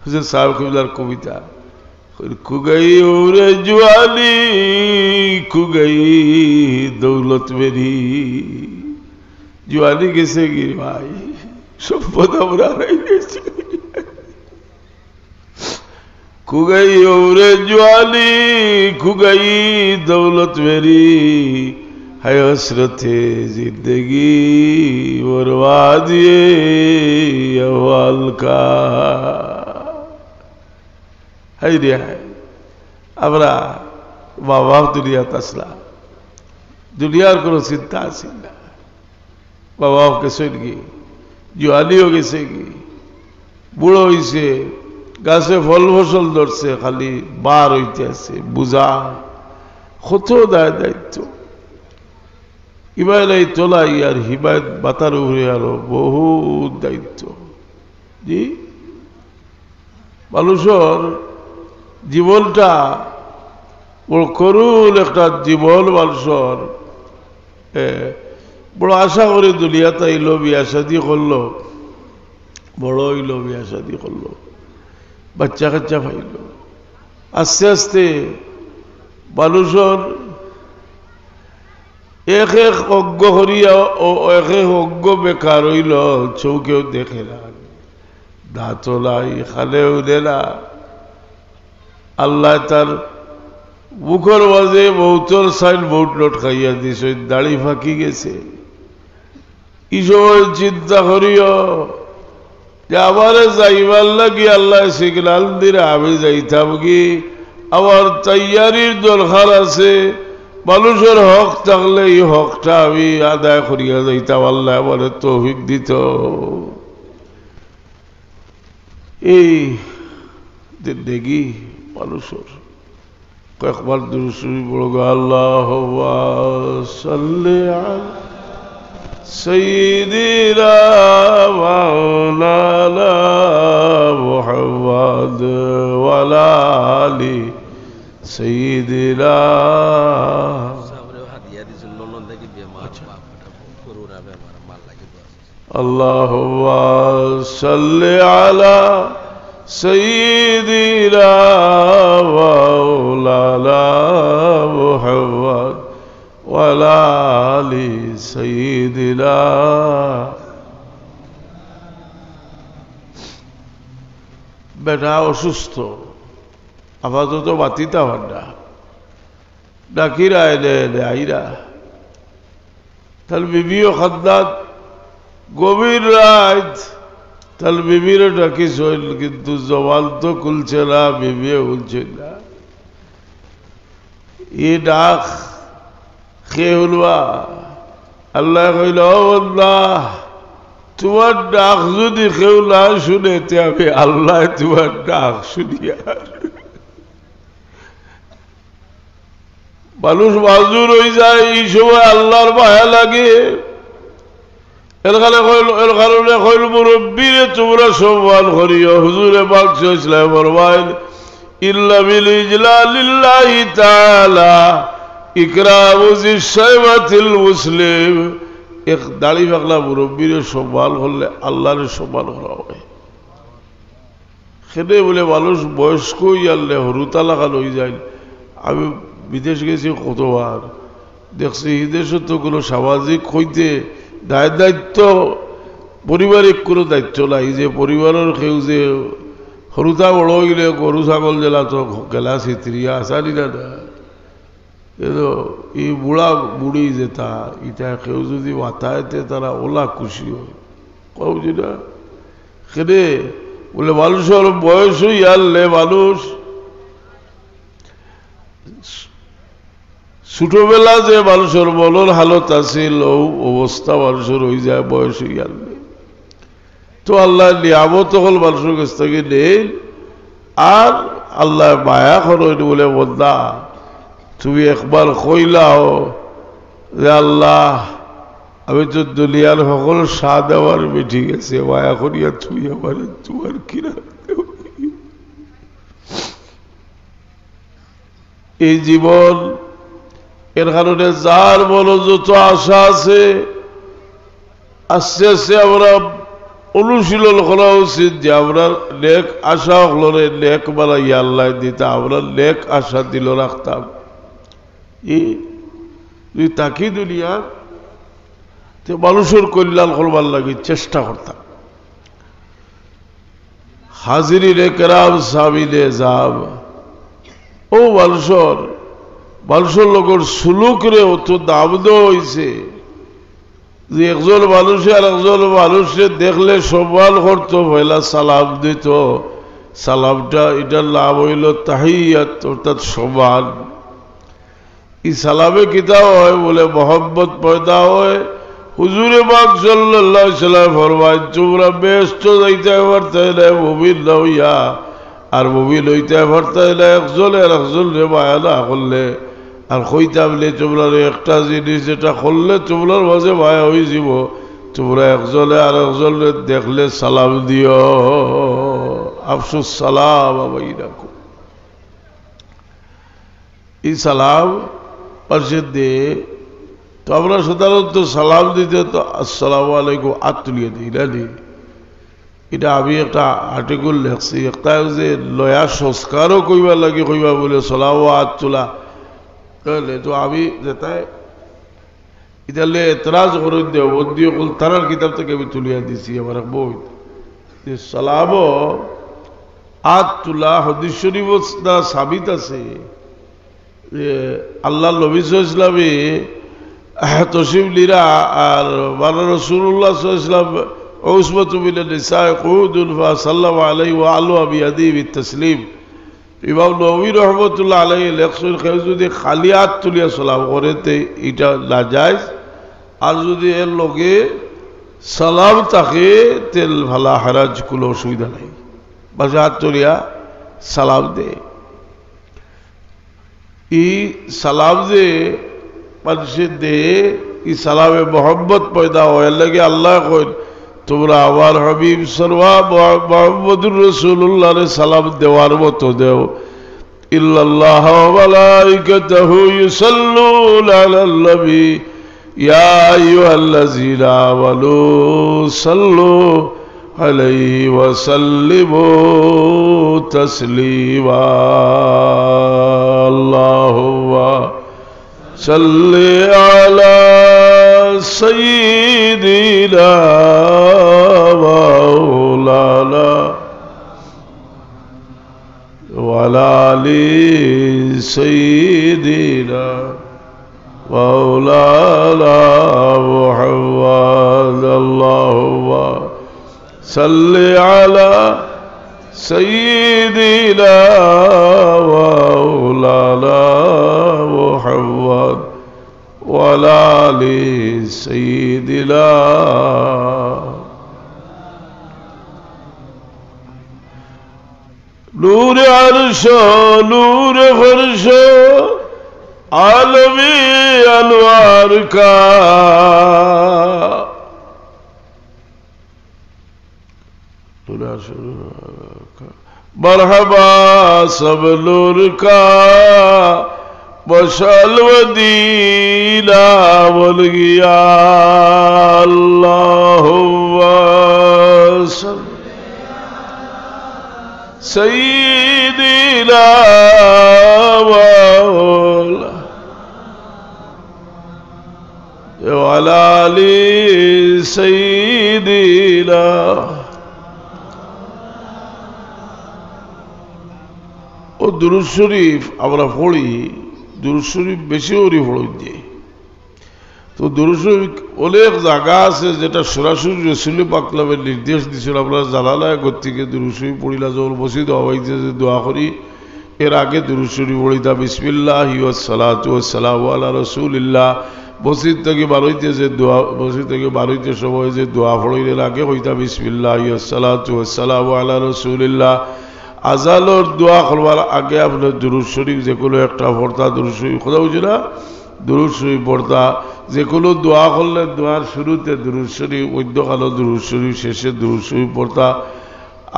হুজুর সাহেব কিবলার কবিতা কুগাই উমরে জওয়ানি কুগাই দৌলত মেরি জওয়ানি গেছে কি ভাই সম্পদ আমরা হারাই গেছি খুগাই ওরে জওয়ানি খুগাই দৌলত মেরি হায় হসরতে জিন্দগি বরবাদিয়ে আহওয়াল কা হাই রে হায় আমরা বাবা দুনিয়াত আসলাম দুনিয়ার কোনো চিন্তা আছে না বাবা কেসে গিয়ে জোয়ানি হয়ে গেছে কি বুড়ো হয়েছে গাছে ফল ফসল ধরছে খালি বার হইতে আছে বুঝা কত দায়িত্ব ইবাই তোলাই আর হিমায়ত বাতার উপরে আরো বহুত দায়িত্ব জি মানুষের জীবনটা বড় করুণ একটা জীবন মানুষের বড় আশা করে দুনিয়াতে আইলো বিয়া শাদী করলো বড় হইল বিয়া শাদী করলো বাচ্চা কাচ্চা পাইল আস্তে আস্তে মানুষের এক এক অজ্ঞ হরিয়া ও এক এক অজ্ঞ বেকার হইল চৌকেও দেখে না দাঁতও নাই খালেও দে না আল্লাহ তার মুখের মাঝে বহুতর সাইন বহুত লটকাইয়া দিছে দাড়ি ফাঁকি গেছে এই সময় চিন্তা করিও যে আমার যাইবার লাগি আল্লাহ সিগনাল দিলে আমি যাইতাম কি আমার তৈয়ারির দরকার আছে মানুষের হক থাকলে এই হকটা আমি আদায় করিয়া যাইতাম আল্লাহ আমার তৌফিক দিত এই দেখি মানুষের কয়েকবার দুরূদ পড়ো আল্লাহুম্মা সাল্লি আলা সাইয়্যিদিনা মাওলানা মুহাম্মদ ওয়া আলা আলি সাইয়্যিদিনা আল্লাহুম্মা সাল্লি আলা سيدنا مولانا محمد وعلى آل سيدنا বেটা অসুস্থ আপাতত বাতিতা ভান্ডা ডাকিরা এলে আইরা তার বিবিও খাদ্দাত গভীর রাত তাহলে বিবিরও ডাকি শৈল কিন্তু জবান তো খুলছে না বিবিও খুলছে না এই ডাক খেয়ে হলবা আল্লাহ কইল বন্দা তোমার ডাক যদি কেউ না শুনে আমি আল্লাহ তোমার ডাক শুনিয়া মানুষ মাজুর হয়ে যায় এই সময় আল্লাহর মায়া লাগে এর কারণে কইল মুরব্বীরে তোমরা সম্মান করিও হুজুরে পাক সাল্লাল্লাহু ফরমাইল ইল্লা বিল ইজলালিল্লাহি তাআলা ইকরামু যিশাইবাতিল মুসলিম এক দাড়ি পাগলা মুরব্বীরে সম্মান করলে আল্লাহর সম্মান করা হয় সেটাই বলে মানুষ বয়স্ক ইয়ালে হরুতালা খান হয়ে যায় আমি বিদেশ গেছি কতবার দেখছি এই দেশে তো কোনো সামাজিক হইতে দায়িত্ব পারিবারিক কোনো দায়িত্ব নাই যে পরিবারের কেউ যে সৰুতা বড় হইলে গরু ছাগল জেলা তো গেলা চিত্রিয়া আসানি না কিন্তু এই বুড়া বুড়ি যেটা এটা কেউ যদি মাথায়তে তারা ওলা খুশি হয় কবজি না সেনে বলে মানুষের বয়স ইয়ারলে মানুষ ছোটবেলা যে মানুষের মনের হালত আছিল ও অবস্থা মানুষের হয়ে যায় বয়স ইয়ারলে তো আল্লাহ নিয়ামত হল মানুষের কাছ থেকে নেই আর আল্লাহ মায়া করেন বলে বন্দা তুমি একবার কইলাও যে আল্লাহ আমি তো দুনিয়ার সকল স্বাদ আমার মিঠে গেছে মায়া করিয়া তুই আমার তোমার কিনা এই জীবন এর কারণে যার মনে যত আশা আছে আস্তে আস্তে আমরা অনুশীলন করা উচিত যে আমরা নেক আশা হলো নেক বানাই আল্লাহ দিতে আমরা নেক আশা দিল রাখতাম তুই তাকি দুনিয়া তো মানুষের কল্যাণ করবার লাগে চেষ্টা করতাম হাজিরিনে কেরাম সাবিনে যাব ও মানুষের লোকের সুলুকরে অত দাম দেওয়া হয়েছে যে একজন মানুষে আর একজন মানুষে দেখলে সম্মান করতো পয়লা সালাম দিত সালামটা এটার নাম হইল তাহিয়াত অর্থাৎ সম্মান এই সালামে কিতা হয় বলে মোহাম্মদ পয়দা হয় হুজুরে পাক সাল্লাল্লাহু আলাইহি ওয়াসাল্লাম ফরমায় তোমরা ব্যস্ত যাইতে পারতে না মুমিন না হইয়া আর মুমিন হইতে পারতে না একজনের একজনের মায়া না করলে আর কইতাম লে তোমরা একটা জিনিস যেটা করলে তোমরার মাঝে মায়া হয়ে যাব তোমরা একজনে আর একজনে দেখলে সালাম দিও, আফসুস সালাম আবাই রাখো। এই সালাম পাশে দে তো আমরা সাধারণত সালাম দিতে তো আসসালামু আলাইকুম হাত তুলিয়ে দিই না নি। এটা আমি একটা আর্টিকেল লেখছি, একটা যে লয়া সংস্কারও কইবা লাগে কইবা বলে সালাম হাত তোলা, তো আমি যেটাই ইতালে এতরাজ করে দেও বন্দিও কুল তারার কিতাব থেকে আমি তুলিয়া দিছি আমার এক বই যে সালাম হাত তোলা হাদিস শরীফ না সাবিত আছে যে আল্লাহ নবী সাল্লাল্লাহু আলাইহি ওয়াসাল্লামে তশরিফ লিরা আর মানে রাসূলুল্লাহ সাল্লাল্লাহু আলাইহি ওয়াসাল্লাম উসওয়াতুন বিল নিসা কুদুন ফাসাল্লামু আলাইহি ওয়া আল্লাহু বিয়াদি বিতাসলিম। ইমাম নববী রাহমাতুল্লাহ আলাইহি লেখছেন কেউ যদি খালি হাত তুলিয়া সালাম করে তে এটা নাজায়েজ, আর যদি এর লগে সালাম থাকে তেল ভালা হারাজ কোনো অসুবিধা নাই, বাস হাত তুলিয়া সালাম দে। ই সালাম যে মানুষের দে ই সালামে মোহাম্মত পয়দা হয়, লাগে আল্লাহ কই তোমরা আমার হাবিব সরওয়া মুহাম্মদুর রাসূলুল্লাহর সালাম দেওয়ার মতো দেও। ইল্লাল্লাহ ওয়া মালাইকাতুহু ইউসাল্লুনা আলান নবী ইয়া আইয়ুহাল্লাযীনা আমানু সাল্লু আলাইহি ওয়া সাল্লিমু তাসলিমা। আল্লাহুম্মা সাল্লি আলা সাইয়্যিদিনা মাওলানা ওয়া আলা আলি সাইয়্যিদিনা মাওলানা মুহাম্মদ। আল্লাহুম্মা সাল্লি আলা সাইয়্যিদিনা মাওলানা মুহাম্মদ ওয়া আলা আলি সাইয়্যিদিনা। নূর আরশ নূর ফরশ आलमी अनवार का मरहबा सब नूर का मशाल मदीना बोल गया। अल्लाहुम्मा सय्यिदिना मौला ওয়ালা আলি সাইয়্যিদিনা। ও দুরূদ শরীফ আমরা পড়ি, দুরূদ শরীফ বেশি করে পড়ি দিয়ে তো দুরূদ শরীফ অনেক জায়গা আছে যেটা সরাসরি রাসূল পাক নামের নির্দেশ দিয়েছিল। আমরা জানালায় গতিকে দুরূদ শরীফ পড়িলা যখন মসজিদ হওয়াইতে যে দোয়া করি এর আগে দুরূদ শরীফ পড়িতাম বিসমিল্লাহি ওয়াস সালাতু ওয়াস সালামু আলা রাসূলিল্লাহ। মসজিদ থেকে বারোইতে যে দোয়া, মসজিদ থেকে বারোইতে সময় যে দোয়া পড়ইলেন আগে হইতা বিসমিল্লাহি ওয়াস সালাতু ওয়াস সালামু আলা রাসূলিল্লাহ। আজানোর দোয়া করবার আগে আপনার দুরূদ শরীফ যে কোনো একটা পড়তা, দুরূদ শরীফ কথা বুঝি না, দুরূদ শরীফ পড়তা। যে কোনো দোয়া করলে দোয়ার শুরুতে দুরূদ শরীফ, মধ্যকালে দুরূদ শরীফ, শেষে দুরূদ শরীফ পড়তা।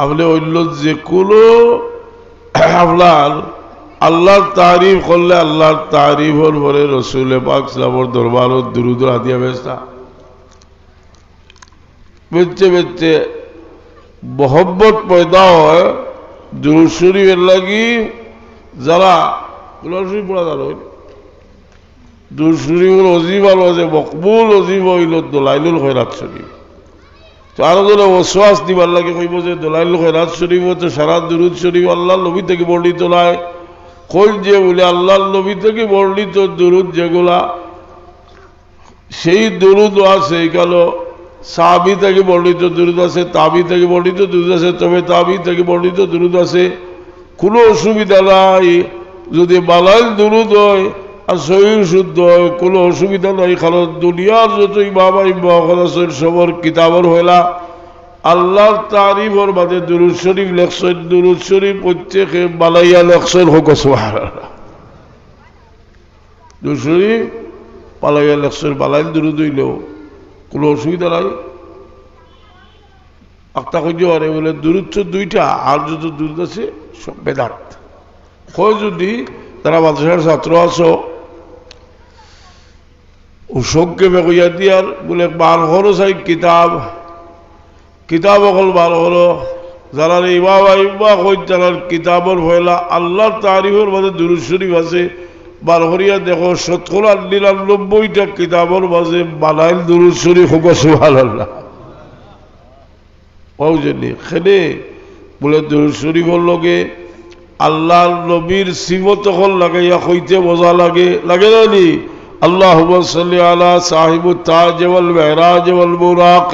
আপনি অন্য যে কোনো আপনার আল্লাহর তারিফ করলে আল্লাহর তারিফের পরে রসুল পাক সাল্লাল্লাহু দরবারত দুরূদ হাদিয়া বেস্তা বেচতে বেচতে মোহব্বত পয়দা হয় দুরূদ শরীফের লাগি। যারা দুরূদ শরীফ পড়া জানো, দুরূদ শরীফের ওজিফা যে মকবুল ওজিফা হইল দলাইলুল খয়রাত শরীফ। তো আরো জনে ওয়াসওয়াস দিবার লাগে কইব যে দলাইলুল খয়রাত শরীফ হচ্ছে সারা দুরূদ শরীফ আল্লাহর নবী থেকে বর্ণিত নয়। কই যে বলে আল্লাহর নবী থেকে বর্ণিত দুরূদ যেগুলা সেই দুরূদ আছে, এগুলো সাহাবী থেকে বর্ণিত দুরূদ আছে, তাবী থেকে বর্ণিত দুরূদ আছে, তবে তাবী থেকে বর্ণিত দুরূদ আছে। কোনো অসুবিধা নাই যদি বালাইল দুরূদ হয় আর সহিহ শুদ্ধ হয়, কোনো অসুবিধা নাই। কারণ দুনিয়ার যত ইমাম আইম্মা আছেন সবর কিতাবর হইলা আল্লাহর তারিফের মাঝে দুরূদ শরীফ লেখছেন। দুরূদ শরীফ প্রত্যেকে বানাইয়া লেখছেন, হোক সুবহানাল্লাহ। দুরূদ শরীফ বানাইয়া লেখছেন, বানাইল দুরূদ হইলেও কোনো অসুবিধা নাই। আক্তা কইতে পারে বলে দুরুদ তো দুইটা, আর যত দুরুদ আছে সব বেদাত। কয় যদি তারা মাদ্রাসার ছাত্র আছো ও সংক্ষেপে কইয়া দিয়ার বলে বার হরো চাই কিতাব অকল বার হরো যারা ইবা কই তার কিতাবর ভয়লা আল্লাহর তারিফের মাঝে দুরূদ শরীফ আছে বার হরিয়া দেখো 70-99টা কিতাবর মাঝে বানাইল দুরূদ শরীফ হোক সুবহানাল্লাহ। ও জন্য খেলে বলে দুরূদ শরীফের লগে আল্লাহর নবীর সিফত তখন লাগাইয়া কইতে মজা লাগে, লাগে না নি? আল্লাহুম্মা সাল্লি আলা সাহিবুত তাজ ওয়াল মিরাজ ওয়াল বুরাক,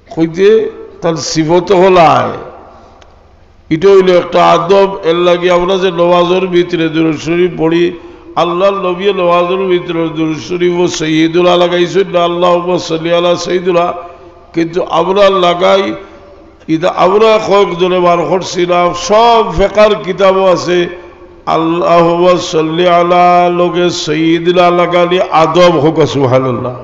কইতে তার সিফত হলায়। এটা হইল একটা আদব। এর লাগে আমরা যে নওয়াজের ভিতরে দুরূদ শরীফ পড়ি, আল্লাহর নবী নওয়াজের ভিতরে দুরূদ শরীফ ও সাইয়্যিদুল্লাহ লাগাইছেন না, আল্লাহুম্মা সাল্লি আলা সাইয়্যিদুল্লাহ, কিন্তু আমরা লাগাই এটা আমরা কয়েকজনে বার করছিলাম। সব ফিকহের কিতাবও আছে আল্লাহুম্মা সাল্লি আলা লগে সাইয়্যিদুল্লাহ লাগালি আদব হোক সুবহানাল্লাহ।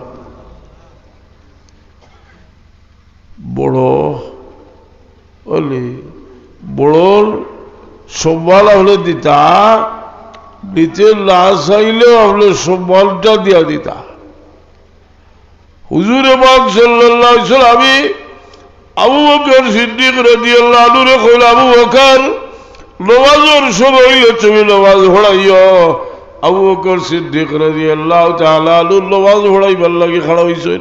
বড় বলি বড় সম্মান হলে দিতা, নিতে না চাইলেও আপনি সম্মানটা দিয়া দিতা। হুজুরে পাক সাল্লাল্লাহু আলাইহি ওয়াসাল্লাম আমি আবু বকর সিদ্দিক রাদিয়াল্লাহু আনহুরে কইল, আবু বকর নামাজের সময় হইলে তুমি নামাজ পড়াইও। আবু বকর সিদ্দিক রাদিয়াল্লাহু তাআলা আনহু নামাজ পড়াইবার লাগি খাড়া হইছেন।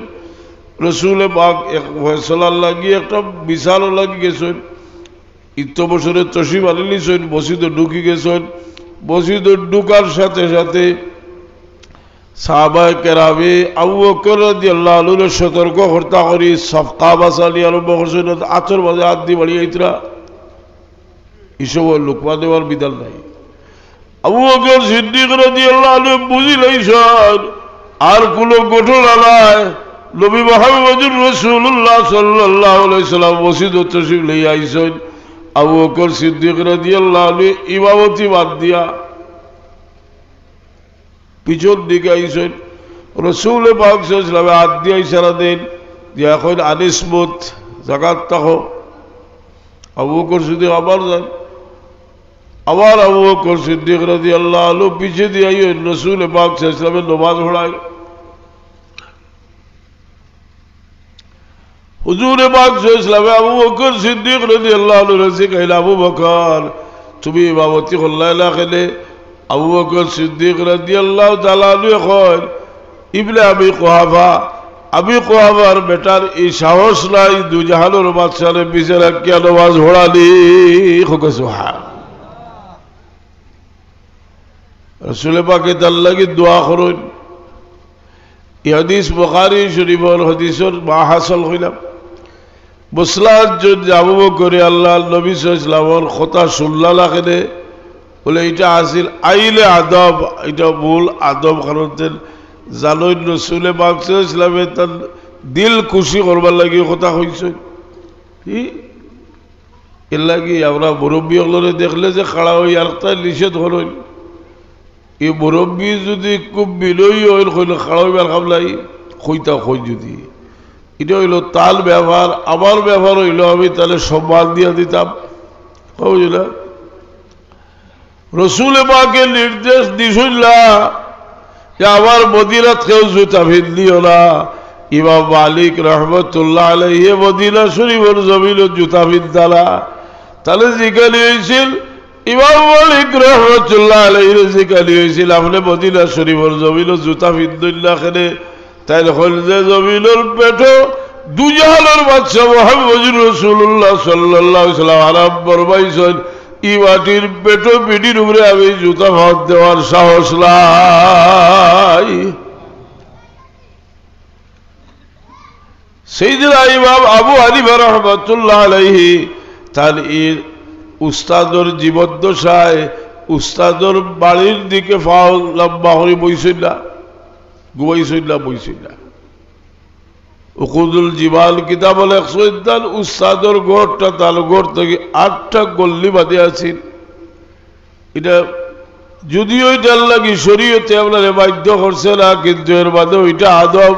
রসুল পাক এক ফয়সালার লাগি একটা বিশাল লাগি গেছেন। ইত্য বছরে তসিব আনি নিছেন, মসজিদে ঢুকি গেছেন। মসজিদে ঢুকার সাথে সাথে সাহাবায়ে কেরামে আবু বকর রাদিয়াল্লাহু আনহুকে সতর্ক হর্তা করি সফকা বাসালি আরম্ভ করছেন। আতর বাজে হাত দিয়ে বাড়িয়ে ইতরা এসব লোকমা দেওয়ার বিধান নাই। আবু বকর সিদ্দিক রাদিয়াল্লাহু আনহু বুঝিলেন আর কোনো ঘটনা নাই। নবী মুহাম্মদুর রাসূলুল্লাহ সাল্লাল্লাহু আলাইহি ওয়াসাল্লাম মসজিদে তশরিফ লইয়া আইছেন। আবু বকর সিদ্দিক রাদিয়াল্লাহু আনহু ইমামতি বাদ দিয়া পিছন দিকে আইছেন। রাসূল পাক সাল্লাল্লাহু আলাইহি ওয়াসাল্লাম হাত দিয়ে ইশারা দেন দিয়া কইন আনিসমুত, যাকাত তাকো। আবু বকর সিদ্দিক আবার যান, আবার আবু বকর সিদ্দিক রাদিয়াল্লাহু আনহু পিছে দিয়ে আইন রাসূল পাক সাল্লাল্লাহু আলাইহি ওয়াসাল্লামের নামাজ পড়ায়। হুজুর পাক সাল্লাল্লাহু আলাইহি ওয়াসাল্লাম আবু বকর সিদ্দিক রাদিয়াল্লাহু আনহু রাজি কইল, আবু বকর তুমি ইমামতি করলা খেলে? আবু বকর সিদ্দিক রাদিয়াল্লাহু তাআলা আনহু কইল, ইবনে আবি কুহাফার বেটার এই সাহস নাই দুই জাহানের বাদশারে পিছে রাখিয়া নামাজ পড়ালি। সুবহান। রাসূল পাকে তার লাগি দোয়া করুন। এই হাদিস বুখারী শরীফের হাদিসের মাহাসল হইলাম। মুসলাদ যদি আবু বকর আল্লাহ নবী সাল্লাল্লাহু আলাইহি ওয়াসাল্লামের কথা শুনলা লাগেনে বলে এটা আসিল আইলে আদব, এটা মূল আদব। কারণ জানোই রাসূল পাক সাল্লাল্লাহু আলাইহি ওয়াসাল্লামে তার দিল খুশি করবার লাগি কথা কইছেন। কি এর লাগি আমরা মুরব্বী হলরে দেখলে যে খাড়া হই আর তাই নিষেধ করেন। এই মুরব্বী যদি খুব বিলয়ী হইল কইল খাড়া হইবার খাবলাই কইতা কই যদি এটা হইল তাল ব্যবহার, আমার ব্যবহার হইল আমি তাহলে সম্মান দিয়া দিতাম। বুঝলা রসুল পাকে নির্দেশ দিছিলা যে আমার মদিনাত কেউ জুতা ভিন্দিও না। ইমাম মালিক রহমতুল্লাহ আলাইহি মদিনা শরীফের জমিনত জুতা ভিন্দালা। তাহলে জিজ্ঞাসা হয়েছিল ইমাম মালিক রহমতুল্লাহ আলাইহি জিজ্ঞাসা হয়েছিল আপনি মদিনা শরীফের জমিনত জুতা ভিন্দুল্লাহ খেলে? তাই হল যে জমিনের পেটো দুজাহানের বাদশা মুহাম্মদুর রাসূলুল্লাহ সাল্লাল্লাহু আলাইহি ওয়াসাল্লাম আরাম ফরমাইছেন ই মাটির পেটো পিঠির উপরে আমি জুতা ভাত দেওয়ার সাহস নাই। সাইয়েদনা ইমাম আবু হানিফা রাহমাতুল্লাহ আলাইহি তার এই উস্তাদর জীবদ্দশায় উস্তাদর বাড়ির দিকে ফাও লম্বা করে বইছেন না, ঘুমাইছেন না, বইছেন না। উকুদুল জিবাল কিতাব 100 উস্তাদর ঘরটা তার ঘর থেকে 8টা গল্লি বাঁধে আছেন। এটা যদিও এটার লাগি শরীয়তে আপনারা বাধ্য করছে না, কিন্তু এর বাদে ওইটা আদব।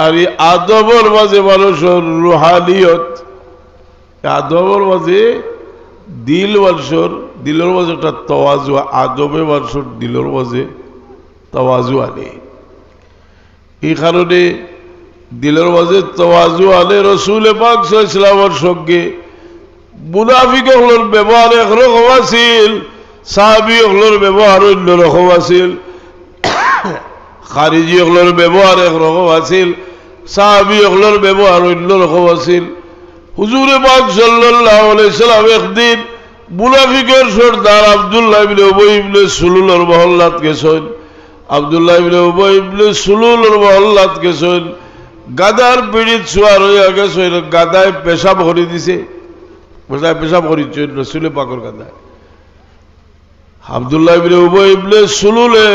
আর এই আদবর মাঝে মানুষের রুহানিয়ত, আদবর মাঝে দিল মানুষের দিলের মাঝে একটা তওয়াজু, আদবে মানুষের দিলের মাঝে তওয়াজু আনে। এই কারণে দিলের মাঝে তওয়াজু আনে। রসুল পাক সাল্লাল্লাহু আলাইহি ওয়াসাল্লামের সঙ্গে মুনাফিকগুলোর ব্যবহার একরকম আছিল, সাহাবীগুলোর ব্যবহার অন্য রকম আছিল, খারিজিগুলোর ব্যবহার একরকম আছিল, সাহাবীগুলোর ব্যবহার অন্য রকম আছিল। হুজুরে পাক সাল্লাল্লাহু আলাইহি ওয়াসাল্লাম একদিন মুনাফিকের সর্দার আব্দুল্লাহ ইবনে উবাই ইবনে সুলুলের মহল্লাত গেছেন। আব্দুল্লাহ ইবনে উবাই ইবনে সুলুলের মহল্লাত গেছেন, গাদার পিড়িত শুয়ার হইয়া গেছেন, গাদায় পেশাব করে দিছে, গাদায় পেশাব করিছেন রসুল পাকের গাদায়। আব্দুল্লাহ ইবনে উবাই ইবনে সুলুলে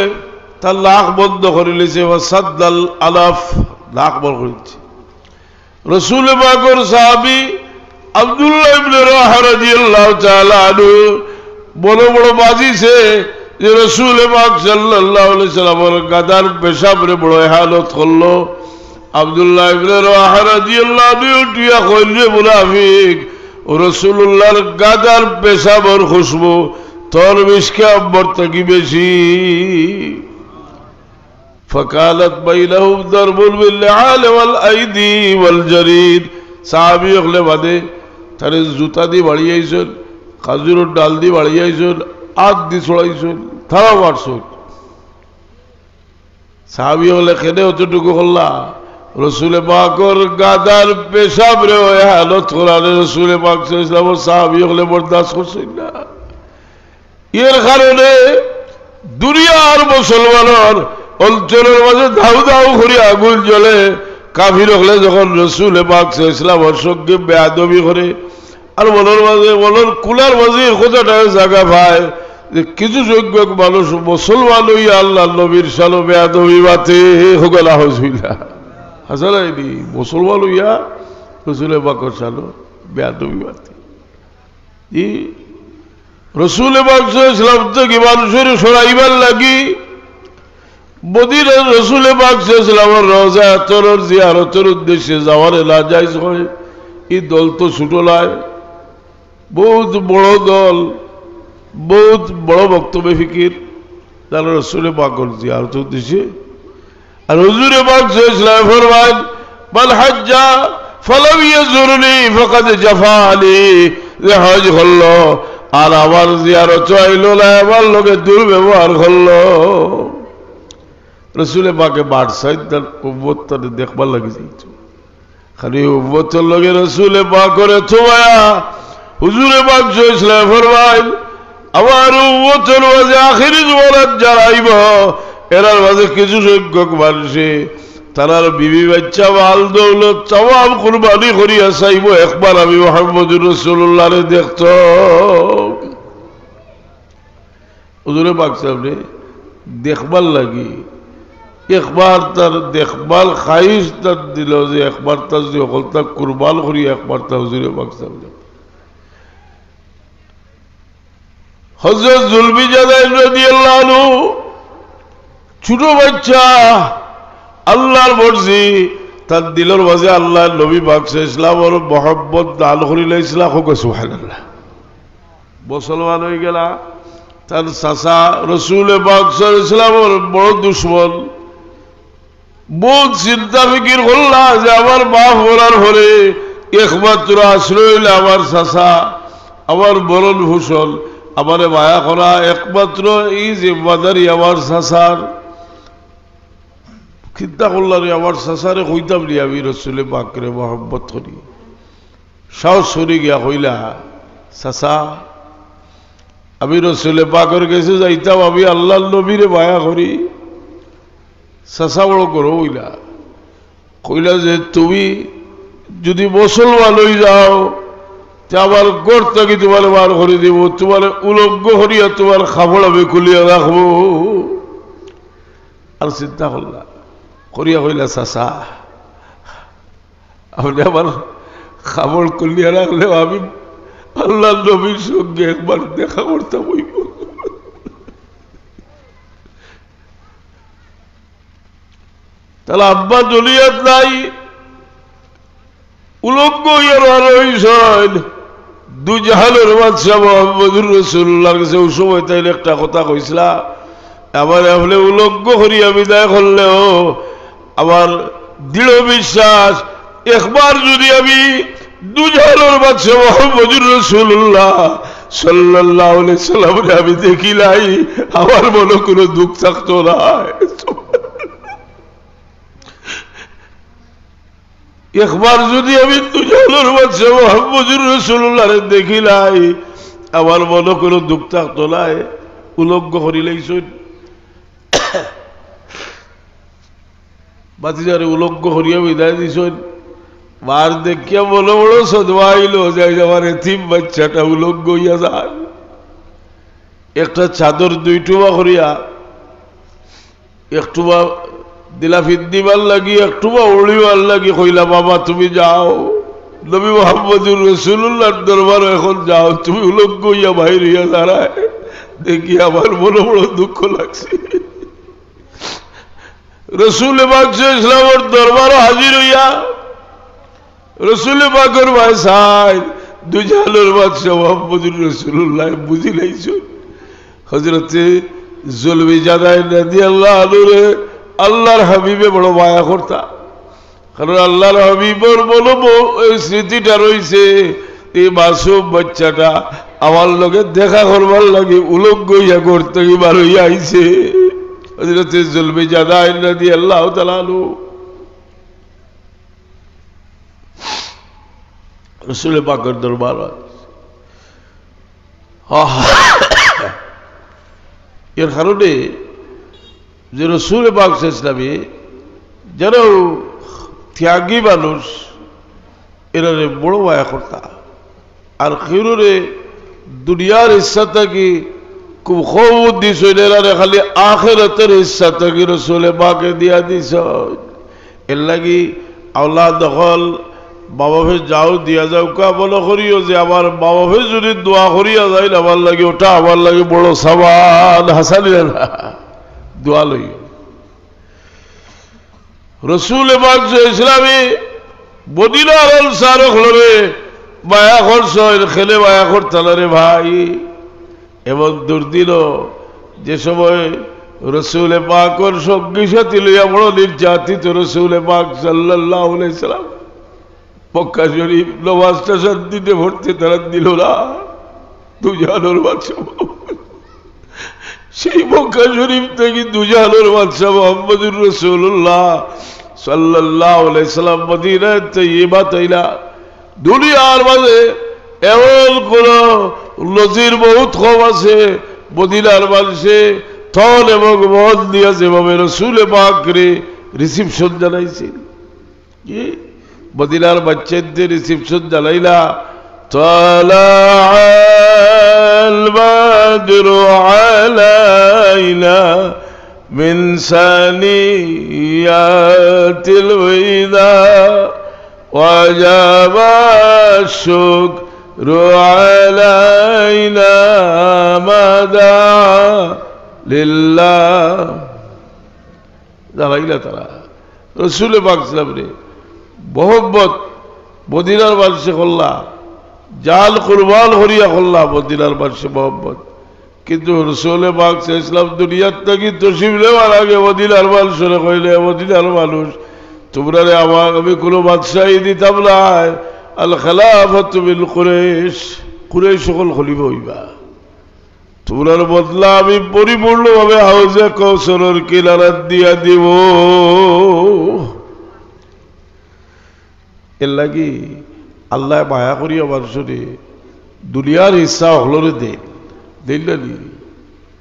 তার নাক বন্ধ করে লিছে, ওয়াসাদ্দাল আলাফ, নাক বন্ধ করেছে। রসুল পাকের সাহাবী আব্দুল্লাহ ইবনে রাওয়াহা রাদিয়াল্লাহু তাআলা আনহু বড় বড় বাজিছে যে রসুল পাক সাল্লাল্লাহু আলাইহি সাল্লামের গাদার পেশাবরে বড় হালত করলো। আব্দুল্লাহ ইবনে রাওয়াহা রাদিয়াল্লাহু আনহু উঠিয়া কইলে, মুনাফিক, রাসূলুল্লাহর গাদার পেশাবর খুশবু তোর মিশকে আব্বর থেকে বেশি। فقالت بينهم ضرب باللعال والايدي والجريد। সাহাবী হলে বাদে তারে জুতা দিয়ে বাড়িয়েছেন, খাজুরের ডাল দিয়ে বাড়িয়েছেন, আগ দিয়ে ছড়াইছেন, থারা মারছেন। সাহাবী হলে খেলে অতটুকু হল্লা রসুল পাকর গাদার পেশাব রে হালত কোরআনে রসুল পাক সাল্লাল্লাহু সাহাবী হলে বরদাস্ত করছেন না। এর কারণে দুনিয়ার মুসলমানের অঞ্চলের মাঝে ধাউ ধাউ করে আগুন জ্বলে। কাফির হলে যখন রসুল পাক সাল্লাল্লাহু সঙ্গে বেয়াদবি করে আর মনের মাঝে মনের কুলার মাঝে কথাটা জায়গা পায় যে কিছু সংখ্যক মানুষ মুসলমান হইয়া আল্লাহ নবীর সালো বেয়াদবি বাতে হোগলা হইলা হাসালাইনি, মুসলমান হইয়া রসুল পাকের সালো বেয়াদবি বাতে। রসুল পাক সাল্লাল্লাহু থেকে মানুষের সরাইবার লাগি মদিনার রসুল পাক সাল্লাল্লাহু রওজা আতরের জিয়ারতের উদ্দেশ্যে যাওয়ার লাজাইজ হয়। এই দল তো ছোট নয়, বহুত বড় দল, বহুত বড় বক্তব্য ফিকির তারা রসুল পাকের জিয়ারতের উদ্দেশ্যে। আর হুজুরে পাক সাল্লাল্লাহু ফরমান, মান হাজ্জা ফালাম ইয়াজুরনি ফাকাদ জাফানি, যে হজ করলো আর আমার জিয়ারত চাইল না, আমার লোকে দুর্ব্যবহার করলো। রসুলে পাকে বাড়সাই তার উম্মতটাকে দেখবার লাগে যাইতো, খালি উম্মতের লগে রসুলে পাক করে থোয়া। হুজুরে পাক সাল্লাল্লাহু ফরমায়, আমার উম্মতের মাঝে আখিরি জমানাত যারা আইব এরার মাঝে কিছু সংখ্যক মানুষে তারার বিবি বাচ্চা মাল দৌলত তামাম কুরবানি করিয়া চাইব একবার আমি মুহাম্মদুর রাসূলুল্লাহরে দেখত। হুজুরে পাক সাহেবরে দেখবার লাগি একবার তার দেখভাল খাইশ তার দিল যে একবার তার যে অকলতা কুরবান করি একবার তা হুজুরে পাক সাহেব। হযরত জুলবিজাদাহ রাদিয়াল্লাহু আনহু ছোট বাচ্চা, আল্লাহর মর্জি তার দিলের মাঝে আল্লাহ নবী পাক ইসলামের মহব্বত দান করিলে ইসলাম হোক সুবহানাল্লাহ। মুসলমান হয়ে গেলা তার চাচা রসুল পাক ইসলামের বড় দুশ্মন, বহুত চিন্তা ফিকির করলা যে আমার বাপ মরার পরে একমাত্র আশ্রয় হইলে আমার চাচা, আমার বরণ ভূষণ, আমারে মায়া করা একমাত্র এই জিম্মাদারি আমার চাচার। চিন্তা করলাম আমার চাচারে কইতাম নি আমি রসুলে পাকরে মহব্বত করি। সাহস করি গিয়া কইলা, চাচা আমি রসুলে পাকের কাছে যাইতাম, আমি আল্লাহর নবীরে মায়া করি। চাচা বড় করো হইলা, কইলা যে তুমি যদি মুসলমান হয়ে যাও আমার গড় থেকে তোমার বার করে দিব, তোমার উলঙ্গ করিয়া তোমার খাবড় আমি খুলিয়া রাখবো। আর চিন্তা করলা করিয়া হইলা, চাচা আপনি আমার খাবড় খুলিয়া রাখলেও আমি আল্লাহ নবীর সঙ্গে একবার দেখা করতাম হইব। তাহলে আব্বা দলিয়াত নাই উলঙ্গ ইয়ার রইছেন দু জাহানের বাদশাহ মুহাম্মদুর রাসূলুল্লাহর কাছে ওই সময় তাইলে একটা কথা কইছিলা আমার আপনি উলঙ্গ করিয়া বিদায় করলেও আমার দৃঢ় বিশ্বাস একবার যদি আমি দু জাহানের বাদশাহ মুহাম্মদুর রাসূলুল্লাহ সাল্লাল্লাহু আলাইহি সাল্লামকে আমি দেখিলাই আমার মনে কোনো দুঃখ থাকতো না একবার যদি আমি দুজনের বাদশা মুহাম্মদুর রাসূলুল্লাহরে দেখিলাই আমার মনে কোনো দুঃখ থাকতো না উলঙ্গ করিলেইছুন বাতিজারে উলঙ্গ করিয়া বিদায় দিছুন মার দেখিয়া বড় বড় সদবাইল যাই আমার এতিম বাচ্চাটা উলঙ্গ হইয়া যায় একটা চাদর দুই টুবা করিয়া একটুবা দিলা ফিদ্দিবার লাগি একটুবা উড়িবার লাগি কইলা বাবা তুমি যাও নবী মুহাম্মদুর রাসূলুল্লাহর দরবারে এখন যাও তুমি উলঙ্গ হইয়া বাইর হইয়া দাঁড়ায় দেখি আমার বড় বড় দুঃখ লাগছে রসুল পাক ইসলামের দরবারও হাজির হইয়া রসুল পাকের ভাই দুই জাহানের বাদশা মুহাম্মদুর রাসূলুল্লাহ বুঝি লাইছুন হযরতে জুলবিজাদাহ রাদিয়াল্লাহু আনহু আল্লাহর হাবিবে বড় মায়া করতা কারণ আল্লাহর হাবিবর বলো স্মৃতিটা রয়েছে এই মাসুম বাচ্চাটা আমার লগে দেখা করবার লাগে উলঙ্গ হইয়া করতে এবার হইয়া আইছে হযরতে জুলবিজাদাহ রাদিয়াল্লাহু তাআলা আনহু রসুল পাকের দরবার এর কারণে যে রসুল পাক ইসলামী যেন ত্যাগী মানুষ এরা বড় মায়া করতা আর খেরুরে দুনিয়ার ইচ্ছা থাকি খুব খুব দিস এরা খালি আখিরাতের ইচ্ছা থাকি রসুল পাকে দিয়া দিস এর লাগি আল্লাহ দখল বাবা ফে যাও দিয়া যাও কা বলো করিও যে আমার বাবা ফে যদি দোয়া করিয়া যায় আমার লাগে ওটা আমার লাগে বড় সাবান হাসানি না দোয়া লইও রসুল পাক ইসলামী মদিনার আনসার হলরে মায়া করছ খেলে মায়া করতালা রে ভাই এমন দুর্দিন যে সময় রসুল পাকর সঙ্গী সাথী লইয়া বড় নির্যাতিত রসুল পাক সাল্লাল্লাহু আলাইহি সাল্লাম মক্কা শরীফ নমাজটা শান্তিতে ভরতে তারা দিল না দুজাহানের বাদশা সেই মক্কা শরীফ থেকে দুজাহানের বাদশা মুহাম্মদুর রাসূলুল্লাহ সাল্লাল্লাহু আলাইহি সাল্লাম মদিনায় তাইয়্যিবা তাইলা দুনিয়ার মাঝে এমন কোন নজির বহুত কম আছে মদিনার মানুষে থল এবং মন দিয়া যেভাবে রসুল পাকরে রিসিপশন জানাইছিল কি মদিনার বাচ্চাদের রিসিপশন জানাইলা তালাআল বাদরু আলাইনা মিন সানিয়াতিল ওয়াদা ওয়াজাবা শুকরু আলাইনা মাদা লিল্লাহ জানাইলা তারা রসুল পাক সাল্লাল্লাহু আলাইহি মোহব্বত মদিনার মানুষে করলা জাল কুরবান হরিয়া করলা মদিনার মানুষে মোহব্বত কিন্তু রসুল পাক ইসলাম দুনিয়ার থেকে তশরিফ নেওয়ার আগে মদিনার মানুষের কইলে মদিনার মানুষ তোমরা আমার আমি কোনো বাদশাহী দিতাম না আল খেলাফাতু বিল কুরাইশ কুরাইশ সকল খলিফা হইবা তোমরার বদলা আমি পরিপূর্ণভাবে হাউজে কৌশলের কিনারাত দিয়া দিব এর লাগি আল্লাহ মায়া করি আমার শুনে দুনিয়ার ইচ্ছা হলরে দেন দেন না নি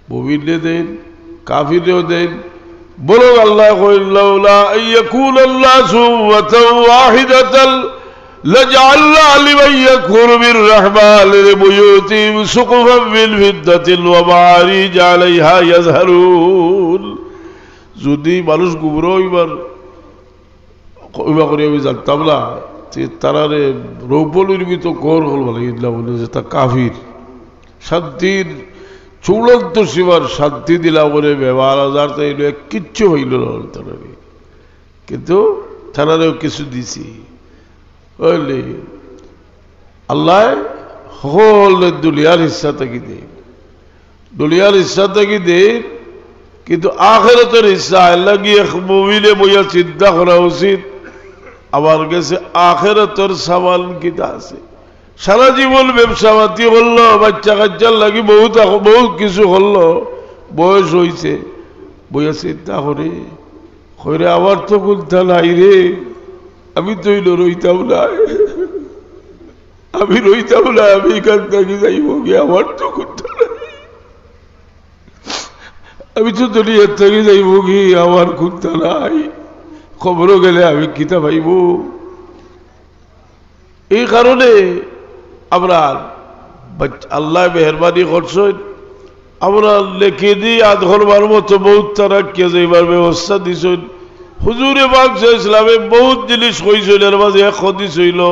মুমিনে দেন কাফিরেও দেন বলো আল্লাহ কইল্লাউলা আইয়াকুন আল্লাহু ওয়াহিদাতাল লাজআলনা লিমান ইয়াকুরু বিররহমান লিবুয়ুতিহিম সুকুফান মিন ফিদ্দাতিন ওয়া মাআরিজ আলাইহা ইয়াজহারুন যদি মানুষ গুমরা হইবার কইবা করে আমি জানতাম না তারারে রৌপ্য নির্মিত ঘর হল বলে বলে যে তা কাফির শান্তির চূড়ান্ত সীমার শান্তি দিলা বলে ব্যবহার হাজার তাই কিচ্ছু হইল না তারা কিন্তু তারারেও কিছু দিছি বুঝলি আল্লাহ সকল দুনিয়ার ইচ্ছা থাকি দে দুনিয়ার ইচ্ছা থাকি দে কিন্তু আখিরাতের ইচ্ছা আল্লাহ গিয়ে মুমিনে বইয়া চিন্তা করা উচিত আমার কাছে আখিরাতের সামান কিতা আছে সারা জীবন ব্যবসা পাতি করলো বাচ্চা কাচ্চার লাগি বহুত কিছু করলো বয়স হইছে বইয়া চিন্তা করে আমার তো কুন্থা নাই রে আমি তো রইতাম না আমি রইতাম না আমি এখান থেকে যাইব গিয়ে আমার তো কুন্থা নাই আমি তো দুনিয়ার থেকে যাইব গিয়ে আমার কুন্থা নাই খবরও গেলে আমি কিতা পাইব এই কারণে আমরা আল্লাহ মেহরবানি করছেন আমরা লেখে দিই আধ ঘরবার মতো বহুত তারা কে যাইবার ব্যবস্থা দিছেন হুজুরে পাক ইসলামে বহুত জিনিস কইছেন এর মাঝে এক হাদিস হইল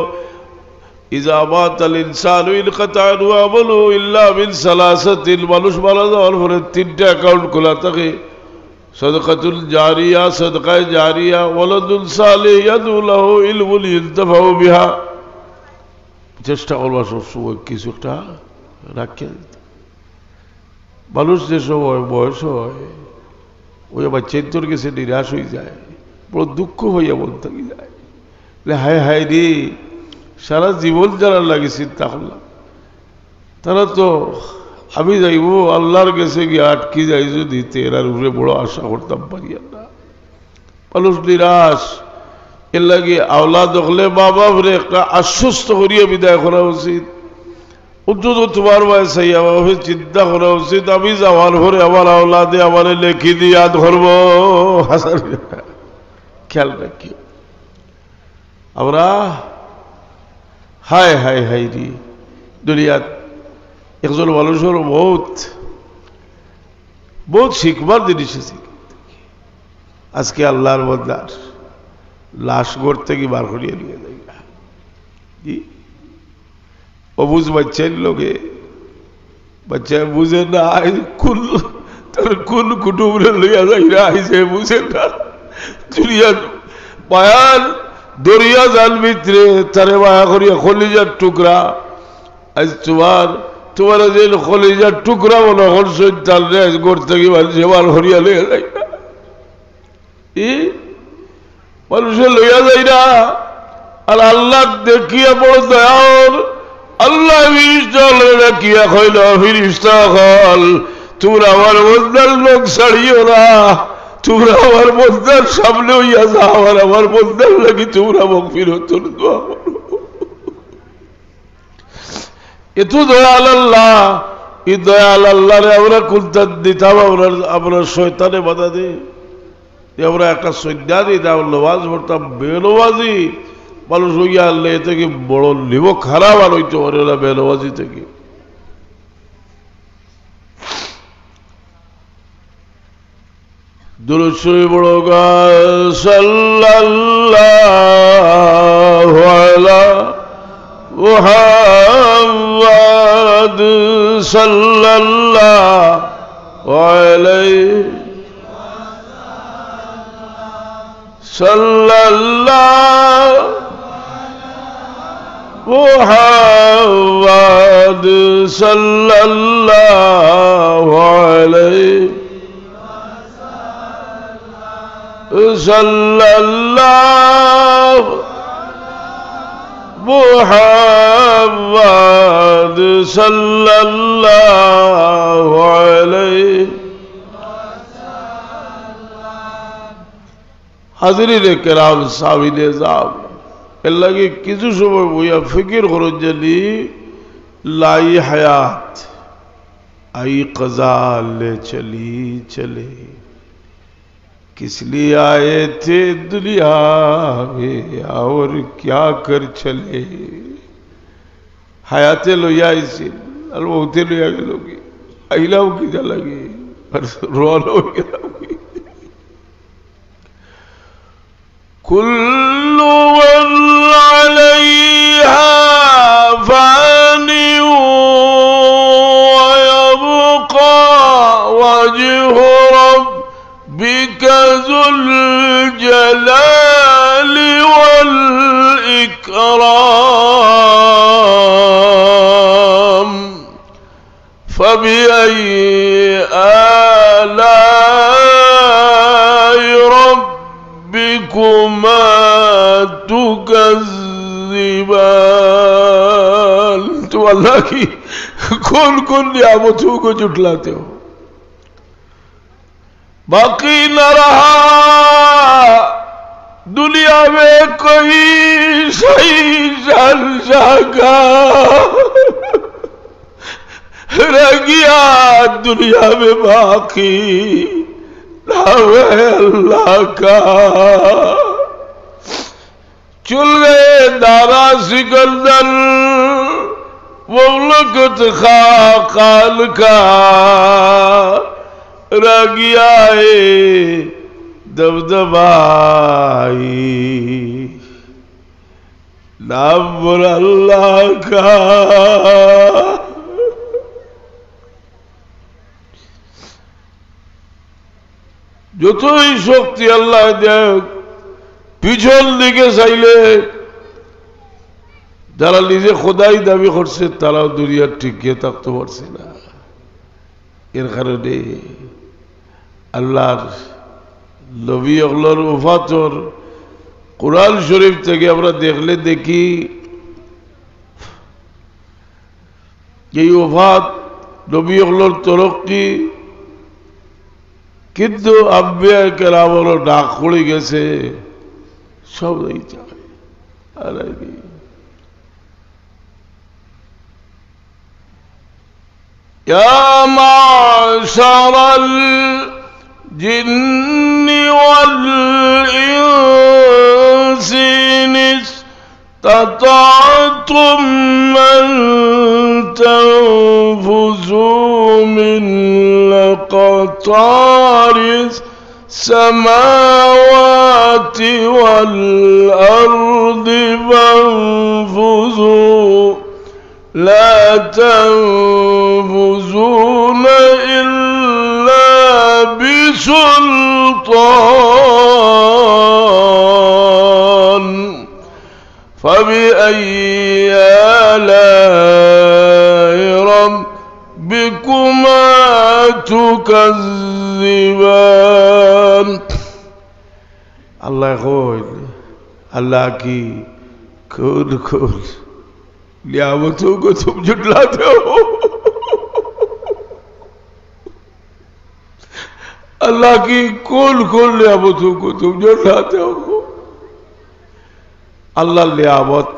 ইজা মাতাল ইনসানু ইনকাতা আনহু আমালু ইল্লা মিন সালাসাতিল মানুষ মারা যাওয়ার পরে তিনটা অ্যাকাউন্ট খোলা থাকে সাদাকাতুল জারিয়া সাদকায়ে জারিয়া ওয়ালাদুল সালিহ ইয়াদউ লাহু ইলমুন ইনতাফাউ বিহা চেষ্টা করবা সবসময় কিছু একটা রাখিয়া দিতে মানুষ যে সময় বয়স হয় ওই আবার চেতর গেছে নিরাশ হয়ে যায় বড় দুঃখ হইয়া বলতে যায় হায় হায় রে সারা জীবন যারা লাগে চিন্তা করলাম তারা তো আমি যাইব আল্লাহর কাছে গিয়ে আটকে যাই যদি তেরার উপরে বড় আশা করতাম পারিয়া না মানুষ নিরাশ এর লাগে আওলাদ হলে মা বাপরে একটা আশ্বস্ত করিয়া বিদায় করা উচিত অন্তত তোমার বয়সে আমার চিন্তা করা উচিত আমি যাওয়ার পরে আমার আওলাদে আমার লেখি দিয়া ধরব খেয়াল রাখি আমরা হায় হায় হায় রি দুনিয়াত একজন মানুষের বহুত শিখবার জিনিস আছে আজকে আল্লাহর বন্দার লাশ গড় থেকে বার করিয়ে নিয়ে যাই কি অবুঝ বাচ্চার লোকে বাচ্চা বুঝে না কুল তার কুল কুটুমরে লইয়া যাই না আইসে বুঝে না দুনিয়া মায়ার দরিয়া জাল ভিতরে তারে মায়া করিয়া খলিজার টুকরা আজ তোমার যে খলিজার টুকরা মনে করছেন তার গড় থেকে মানুষে বার করিয়া লইয়া যাই না মানুষে লইয়া যায় না আর আল্লাহ দেখিয়া বড় দয়াল আল্লাহ ফিরিস্তা দেখিয়া কইল ফিরিস্তা হল তোমরা আমার বন্দার লোক ছাড়িও না তোমরা আমার বন্দার সামনে হইয়া যাও আর আমার বন্দার লাগি তোমরা মগফিরাতুর দোয়া করো এত দয়াল আল্লাহ এই দয়াল আল্লাহরে আমরা কুলতান দিতাম আমরা শয়তানে বাধা দিই আমরা একটা সন্ধ্যা দিতাম নমাজ পড়তাম বেনমাজি মানুষ হইয়া আল্লাহ এ থেকে বড় লিব খারাপ আর হইতে পারে না বেনমাজি থেকে দুরূদ শরীফ বড় সাল্লাল্লাহু আলা মুহাম্মাদ সাল্লাল্লাহু আলাইহি সাল্লাল্লাহু মুহাম্মাদ সাল্লাল্লাহু আলাইহি সাল্লাল্লাহু মুহাম্মাদ সাল্লাল্লাহু আলাইহি হাজিরিনে কেরাম সাবিনে যাও এর লাগে কিছু সময় বইয়া ফিকির করুন জানি লাই হায়াত आई कज़ा ले चली चले किस लिए आए थे दुनिया में और क्या कर चले हयाते लोया इसी अलमौते लोया के लोगी अहिलाओ की जा लगी और रोलो की लगी कुल्लु मन अलैहा फानी वयबका वजहु रब्बिका ज़ुल जलाल فبأي آلاء ربكما تكذبان تو اللہ کی کون کون نعمتوں کو جھٹلاتے ہو باقی نہ رہا دنیا میں کوئی صحیح شہنشاہ کا رہ گیا دنیا میں باقی نام ہے اللہ کا چل گئے دارا سکندر مملکت خاقان کا رہ گیا ہے دبدبائی نام اللہ کا যতই শক্তি আল্লাহ দেয় পিছন দিকে চাইলে যারা নিজে খোদাই দাবি করছে তারাও দুনিয়ার টিকে থাকতে পারছে না এর কারণে আল্লাহর নবী ওগুলোর ওফাতর কোরআন শরীফ থেকে আমরা দেখলে দেখি এই ওফাত নবী ওগুলোর তরক্কি কিন্তু আম্বিয়া কেরামেরও ডাক পড়ে গেছে সব এই চায় আর يا معشر الجن والإنس إن استطعتم أن تنفذوا من أقطار السماوات والأرض فانفذوا لا تنفذون إلا بسلطان فبأي آلاء ربكما تكذبان الله يقول الله کی کھول کھول نعمتوں کو تم جھٹلاتے ہو اللہ کی کھول کھول نعمتوں کو تم جھٹلاتے ہو اللہ نعمت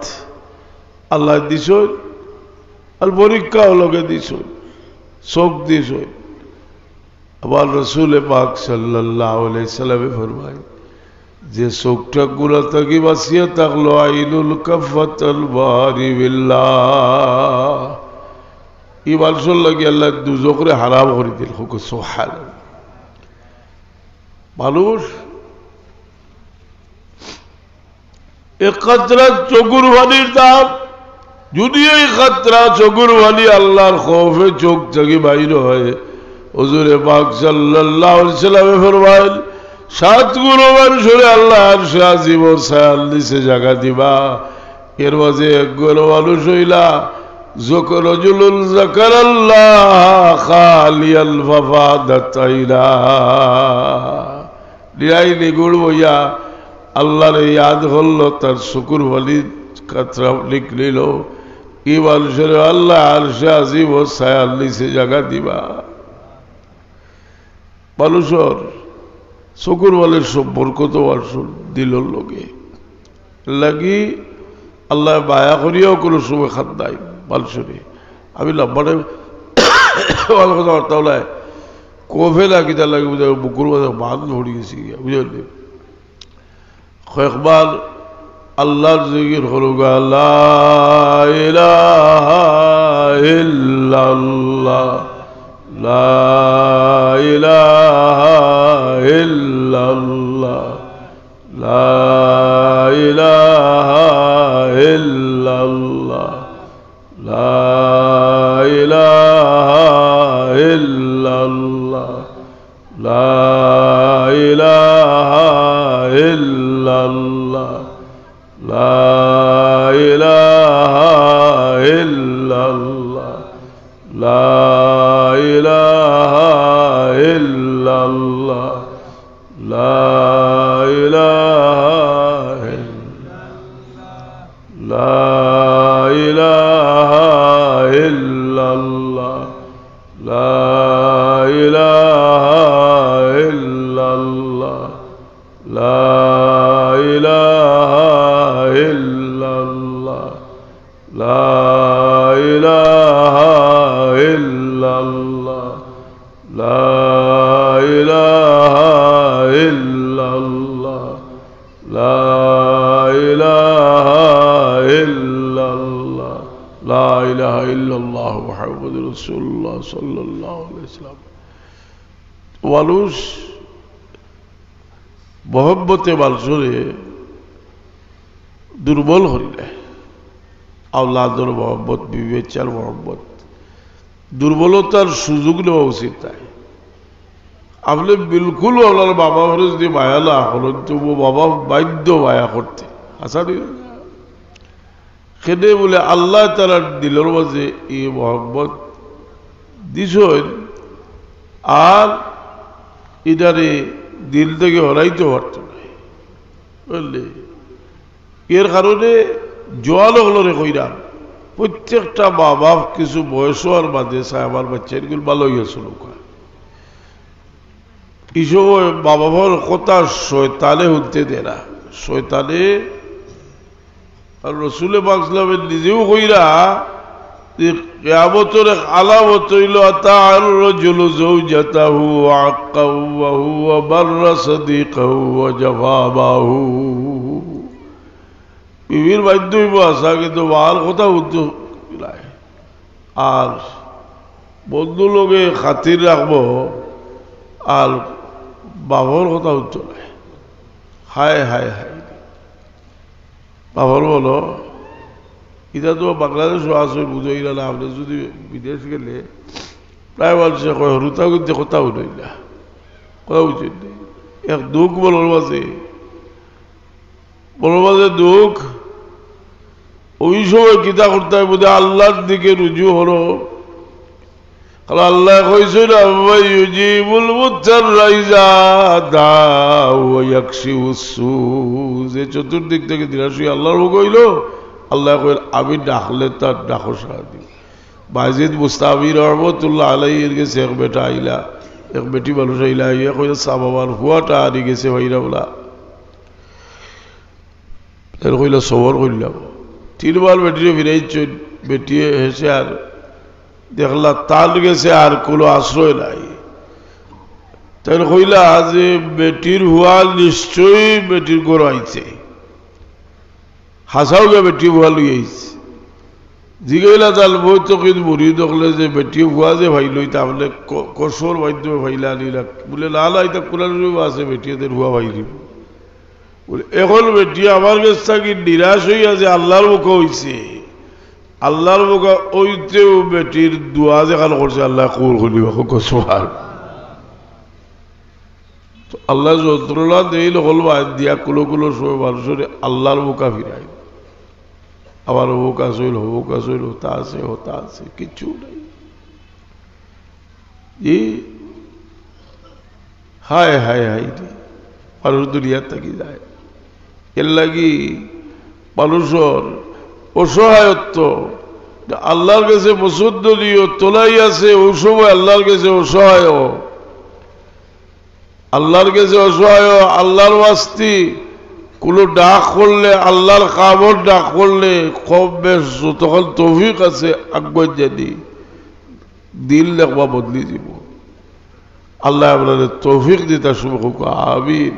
اللہ দিছই আর পরীক্ষা হলোকে দিছই শোক দিছই আবার রাসূল পাক সাল্লাল্লাহু আলাইহি সাল্লামে ফরমায় যে চোখটা গুলা থাকি বাঁচিয়ে থাকলো আইনুল কাফাতাল বারি বিল্লাহ ই বালসল লাগি আল্লাহ দুজখরে হারাম করে দিল হুক সুবহানাল্লাহ মানুষ এক কাতরা চোখের পানির দাম যদি এই কাতরা চোখের পানি আল্লাহর খৌফে চোখ থেকে বাইর হয় হুজুরে পাক সাল্লাল্লাহু আলাইহি সাল্লামে ফরমায় 7 গুণ মানুষের আল্লাহ আরশে আজিম ওর ছায়ার নিচে জায়গা দিবা এর মাঝে এক গুণ মানুষ হইলা যখন যাকারাল্লাহ খালিয়াল ফাফাদাত আইনা লিয়াইনি গুণ বইয়া আল্লাহরে ইয়াদ হলো তার শুকুর বলি কাতরা লিখ নিল এই মানুষের আল্লাহ আরশে আজিম ওর ছায়ার নিচে জায়গা দিবা মানুষের শুকুর বলের সম্পর্ক তো দিল লোকে লাগি আল্লাহ বায়া করিয়াও কোনো সময় খাত নাই মানুষরে আমি লম্বাটা ভালো কথা বার্তা বলায় কফে লাগি তার লাগে বুঝা বুকুর মাঝে বাঁধ ধরে গেছি বুঝলি কয়েকবার আল্লাহর জিকির হলুগা লা ইলাহা ইল্লাল্লাহ লা ইলাহা ইল্লাল্লাহ লা ইলাহা ইল্লাল্লাহ লা ইলাহা ইল্লাল্লাহ লা ইলাহা ইল্লাল্লাহ লা ইলাহা ইল্লাল্লাহ লা ইলাহা ইল্লাল্লাহ লা ইলাহা লা ইলাহা ইল্লাল্লাহ লা ইলাহা ইল্লাল্লাহ লা ইলাহা ইল্লাল্লাহ লা ইলাহা ইল্লাল্লাহ লা ইলাহা ইল্লাল্লাহ লা ইলাহা ইল্লাল্লাহ লা ইলাহা ইল্লাল্লাহ মুহাম্মাদুর রাসূলুল্লাহ সাল্লাল্লাহু আলাইহি ওয়াসাল্লাম। মানুষ মহব্বতে মানুষরে দুর্বল হইলে আওলাদর মহব্বত বিবেচার মহব্বত দুর্বলতার সুযোগ নেওয়া উচিত। তাই আপনি বিলকুল ওনার বাবা হরে যদি মায়া না হলেন তবু বাবা বাধ্য মায়া করতে আসা সেটা বলে আল্লাহ তালার দিলের মাঝে এই মহব্বত দিছেন আর এটারে দিল থেকে হরাইতে পারত না বুঝলি। এর কারণে জোয়াল হলরে কইরাম প্রত্যেকটা মা বাপ কিছু বয়স আর বাদে চায় আমার বাচ্চা এগুলো ভালো হইয়াছিল এই সময় মা বাবার কথা শয়তানে হতে দেয় না। শয়তানে আর রসুলে পাকলামের নিজেও কইরা কিয়ামতের আলামত হইল আতাআর রাজুলু যাওজাতাহু ওয়া আক্কাহু ওয়া হুয়া বাররা সাদিকাহু ওয়া জাফাবাহু। বিবির বাধ্য হইব আসা কিন্তু মার কথা উদ্যোগ আর বন্ধু লোকে খাতির রাখবো আর বাবার কথা উদ্যোগ নাই। হায় হায় হায় বাবার বলো এটা তো বাংলাদেশও আছে বুঝাই না। আপনি যদি বিদেশ গেলে প্রায় মানুষে কয় হরুতা কিন্তু কথা উঠই না কথা উচিত নেই। এক দুঃখ বলোর মাঝে দুঃখ ওই সময় কিতা করতে হয় বোধ আল্লাহর দিকে রুজু হলো। আল্লাহ কইছেন ইউজিবুল মুত্তাররা ইযা দাউ ওয়া ইয়াকশিফুস সু। যে চতুর্দিক থেকে দিনাশি আল্লাহর হুকুম হইল আল্লাহ কইল আমি ডাকলে তার ডাকো সাড়া দিই। বাইজিদ মুস্তাবি রহমতুল্লাহ আলাইহির গেছে এক বেটা আইলা এক বেটি মানুষ আইলা ইয়া কইল সাবাবার হুয়াটা আনি গেছে ভাইরা বলা এর কইল সবর কইলাম তিনবার বেটিরে ফিরাইছে। বেটিয়ে হেসে আর দেখলা তাল গেছে আর কোনো আশ্রয় নাই। তাই কইলা যে বেটির হুয়া নিশ্চয়ই বেটির গড় আইছে হাসাও গে বেটি হুয়া লই আইছে জিগাইলা তাল বই তো কিন্তু মরি দেখলে যে বেটি হুয়া যে ভাই লই তাহলে কসর মাধ্যমে ভাইলা আনিলা বলে লাল আইতা কোরআন আছে বেটিদের হুয়া ভাই দিব বলে এখন বেটি আমার কাছ থেকে নিরাশ হইয়া যে আল্লাহর মুখে হইছে আল্লাহর মুখে ওইতেও বেটির দোয়া যেখানে করছে আল্লাহ কবুল করিব কসবার আল্লাহ যন্ত্রণা দিল হলবা দিয়া কুলো কুলো সময় মানুষের আল্লাহর মুখা ফিরাই আবার হোক আসইল হতা আছে কিচ্ছু নাই। হায় হায় হায় মানুষ দুনিয়ার থাকি যায় এর লাগি মানুষের অসহায়ত্ব আল্লাহর কাছে মুসদ্দলীয় তোলাই আছে ওই সময় আল্লাহর কাছে অসহায় আল্লাহর ওয়াস্তি কোনো ডাক করলে আল্লাহর কামর ডাক করলে কম বেশ যতক্ষণ তৌফিক আছে আগবাই জানি দিল লেখবা বদলি দিব। আল্লাহ আপনাদের তৌফিক দিতে শুভ হোক আমিন।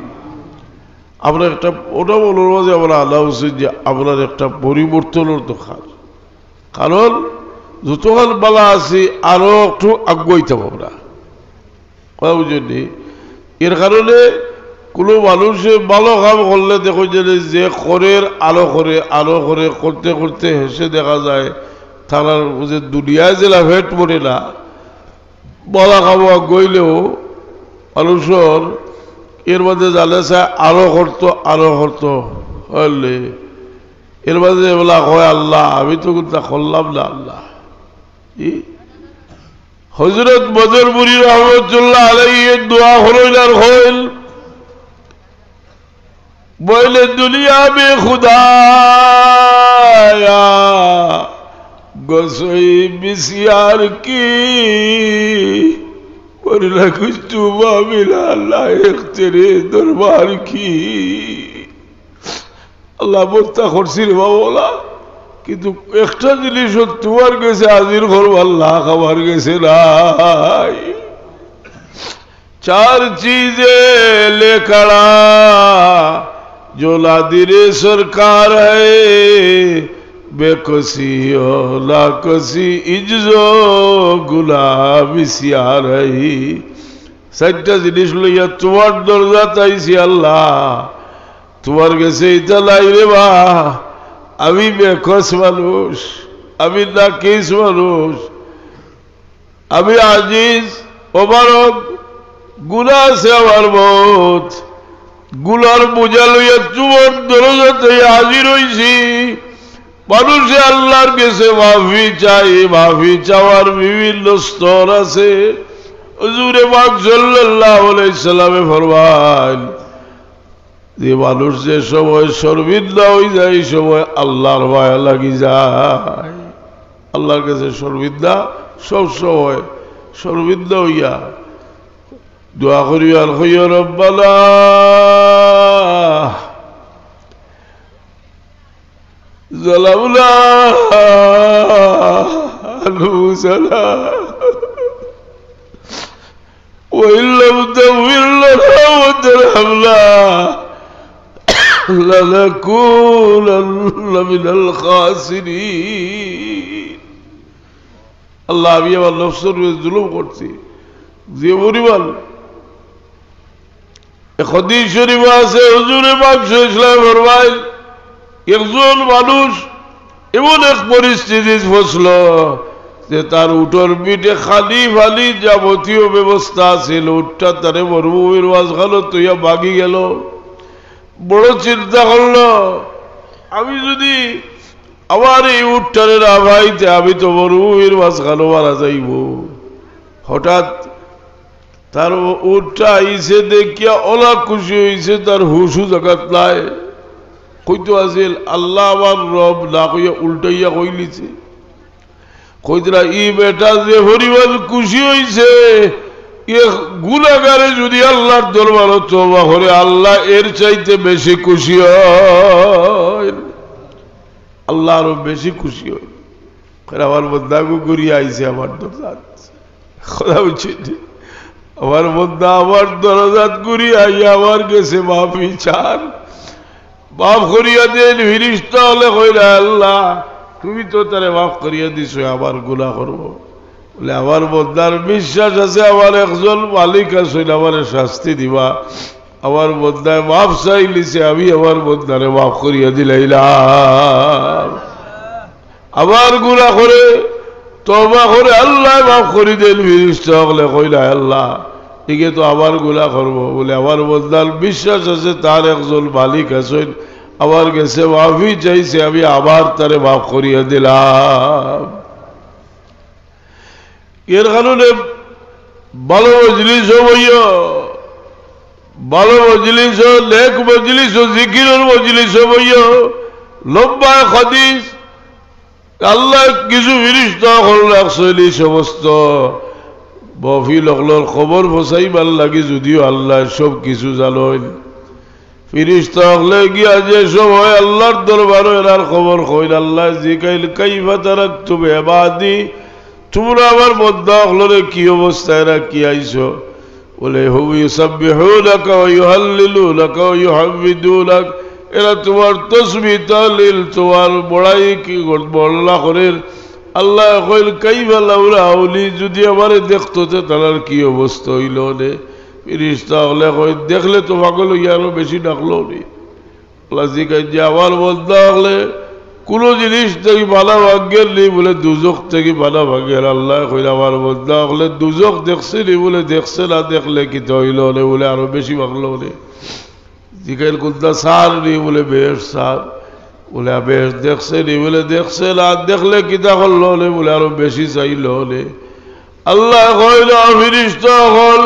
আপনার একটা ওটা বলার মাঝে আমরা আল্লাহ উচিত যে আপনার একটা পরিবর্তনের দরকার কারণ যতক্ষণ বালা আছি আরো একটু আগাইতে আমরা কথা বুঝলি। এর কারণে কোনো মানুষে ভালো কাম করলে দেখো যে করের আলো করে করতে করতে হেসে দেখা যায় তার যে দুনিয়ায় যে লাভেট পড়ে না বলা খাওয়া গইলেও মানুষের এর মধ্যে জানে চায় আরো করতো হলে এর মধ্যে বলা হয় আল্লাহ আমি তো কিন্তু করলাম না আল্লাহ হযরত বদরপুরি রহমতুল্লাহ আলাইহি দোয়া হইল আর হইল বলে দুনিয়া মে খুদায়া গসই বিসিয়ার কি বললা কুছ তুবা মিলা লায়েক তেরে দরবার কি আল্লাহ বলতা করছিল বাবা কিন্তু একটা জিনিস তোমার কাছে হাজির করবো আল্লাহ খাবার গেছে নাই चार चीजें लेकड़ा जो लादिरे सरकार है बेकसी लाकसी इज्जो गुलाबी सियार है साइटा जिनिस लइया तुम्हार दरजा ताइছি আল্লাহ তোমার কাছে এটা লাই রে বা আমি বেকস মানুষ আমি নাকিস মানুষ আমি আজিজ ওবারক গুনা से আমার মত গুনার বোঝা লইয়া তোমার দরজাতে হাজির হইছি মানুষে আল্লাহর কাছে মাফি চাই মাফি চাওয়ার বিভিন্ন স্তর আছে হুজুরে পাক সাল্লাল্লাহু আলাইহি সাল্লামে ফরমান যে মানুষ যে সময় শর্মিন্দা হয়ে যায় সময় আল্লাহর মায়া লাগি যায় আল্লাহর কাছে শর্মিন্দা সব সময় শর্মিন্দা হইয়া দোয়া করি আর হইয়া রব্বানা জালামনা আনফুসানা ওয়া ইল্লাম তাগফির লানা ওয়া তারহামনা লানাকুনান্না মিনাল খাসিরিন আল্লাহ আমি আমার নফসের উপর জুলুম করছি যে পরিমাণ হাদিস শরীফে আছে হুজুরে পাক সাল্লাল্লাহু আলাইহি ফরমায় একজন মানুষ এমন এক পরিস্থিতিতে ফসল যে তার উঠোর পিঠে খালি ফালি যাবতীয় ব্যবস্থা ছিল উঠটা তারে মরুভূমির মাঝখানে তুইয়া ভাগি গেল বড় চিন্তা করলো আমি যদি আমার এই উঠটারে না ভাইতে আমি তো মরুভূমির মাঝখানে মারা যাইব হঠাৎ তার উঠটা আইসে দেখিয়া ওলা খুশি হয়েছে তার হুশু জাগাত নাই কইতো আছিল আল্লাহ আমার রব না কইয়া উল্টাইয়া কইলিছে কইতরা ই বেটা যে পরিমাণ খুশি হয়েছে এ গুনাহগারে যদি আল্লাহর দরবারে তওবা করে আল্লাহ এর চাইতে বেশি খুশি হয় আল্লাহ আরো বেশি খুশি হয় আমার বন্দাগু করিয়া আইছে আমার দরজাত খোদা উচিত আমার বন্দা আমার দরজাত করিয়া আইয়া আমার কাছে মাফি চান মাফ করিয়া দেন ফিরিস্তা হলে কইলা আল্লাহ তুমি তো তারে মাফ করিয়া দিছো আবার গুনাহ করবো বলে আমার বন্দার বিশ্বাস আছে আমার একজন মালিক আছে আমার শাস্তি দিবা আমার বন্দায় মাফ চাইলিছে আমি আমার বন্দারে মাফ করিয়া দিলাইলাম আবার গুনাহ করে তওবা করে আল্লাহ মাফ করে দেন ফিরিস্তা হলে কইলা আল্লাহ একে তো আবার গুনাহ করব বলে আমার বন্দার বিশ্বাস আছে তার একজন মালিক আছেন আমার কাছে মাফি চাইছে আমি আবার তারে মাফ করিয়া দিলাম এর কারণে ভালো মজলিস হইয়া ভালো মজলিস নেক মজলিস জিকিরের মজলিস হইয়া লম্বা হাদিস আল্লাহ কিছু ফিরিস্তা হল সমস্ত বফি লগলর খবর ফসাইবার লাগে যদিও আল্লাহ সব কিছু জানেন ফিরিস্তা হলে গিয়া যে সময় আল্লাহর দরবার এরার খবর কইল আল্লাহ জিকাইল কাইফা তারাকতু বিবাদি তোমরা আমার বন্দা হলরে কি অবস্থায় রাখি আইছো বলে হুম ইউসাব্বিহুনাকা ওয়া ইউহাল্লিলুনাকা ওয়া ইউহাম্মিদুনাক এরা তোমার তাসবিহ তাহলিল তোমার বড়াই কি বর্ণনা করেন আল্লাহ কইল কাইফা লাউ রাউলি যদি আমারে দেখতো তার কি অবস্থা হইল নে ফিরিস্তা হলে কই দেখলে তো পাগল হইয়া আরো বেশি ডাকলো নি আল্লাহ জিকাই যে আমার বন্দা হলে কোনো জিনিস থেকে বানা ভাগ্যের নেই বলে দুজক থেকে বানা ভাগ্যের আল্লাহ কইল আমার বন্দা হলে দুজক দেখছে নি বলে দেখছে না দেখলে কি হইল নে বলে আরো বেশি ভাগলো নে জিকাইল কোনটা সার নি বলে বেশ সার বলে বেশ দেখছে নি বলে দেখছে না দেখলে কিতা করলো নে বলে আরো বেশি চাইল নে আল্লাহ কইল ফেরেশতা হল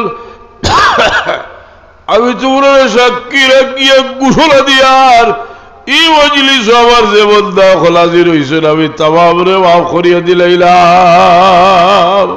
আমি তোমরা সাক্ষী রাখিয়া ঘোষণা দিয়ার এই মজলিস আমার যে বন্ধা হাজির হইছেন আমি তামাম রে মাফ করিয়া দিলাইলাম।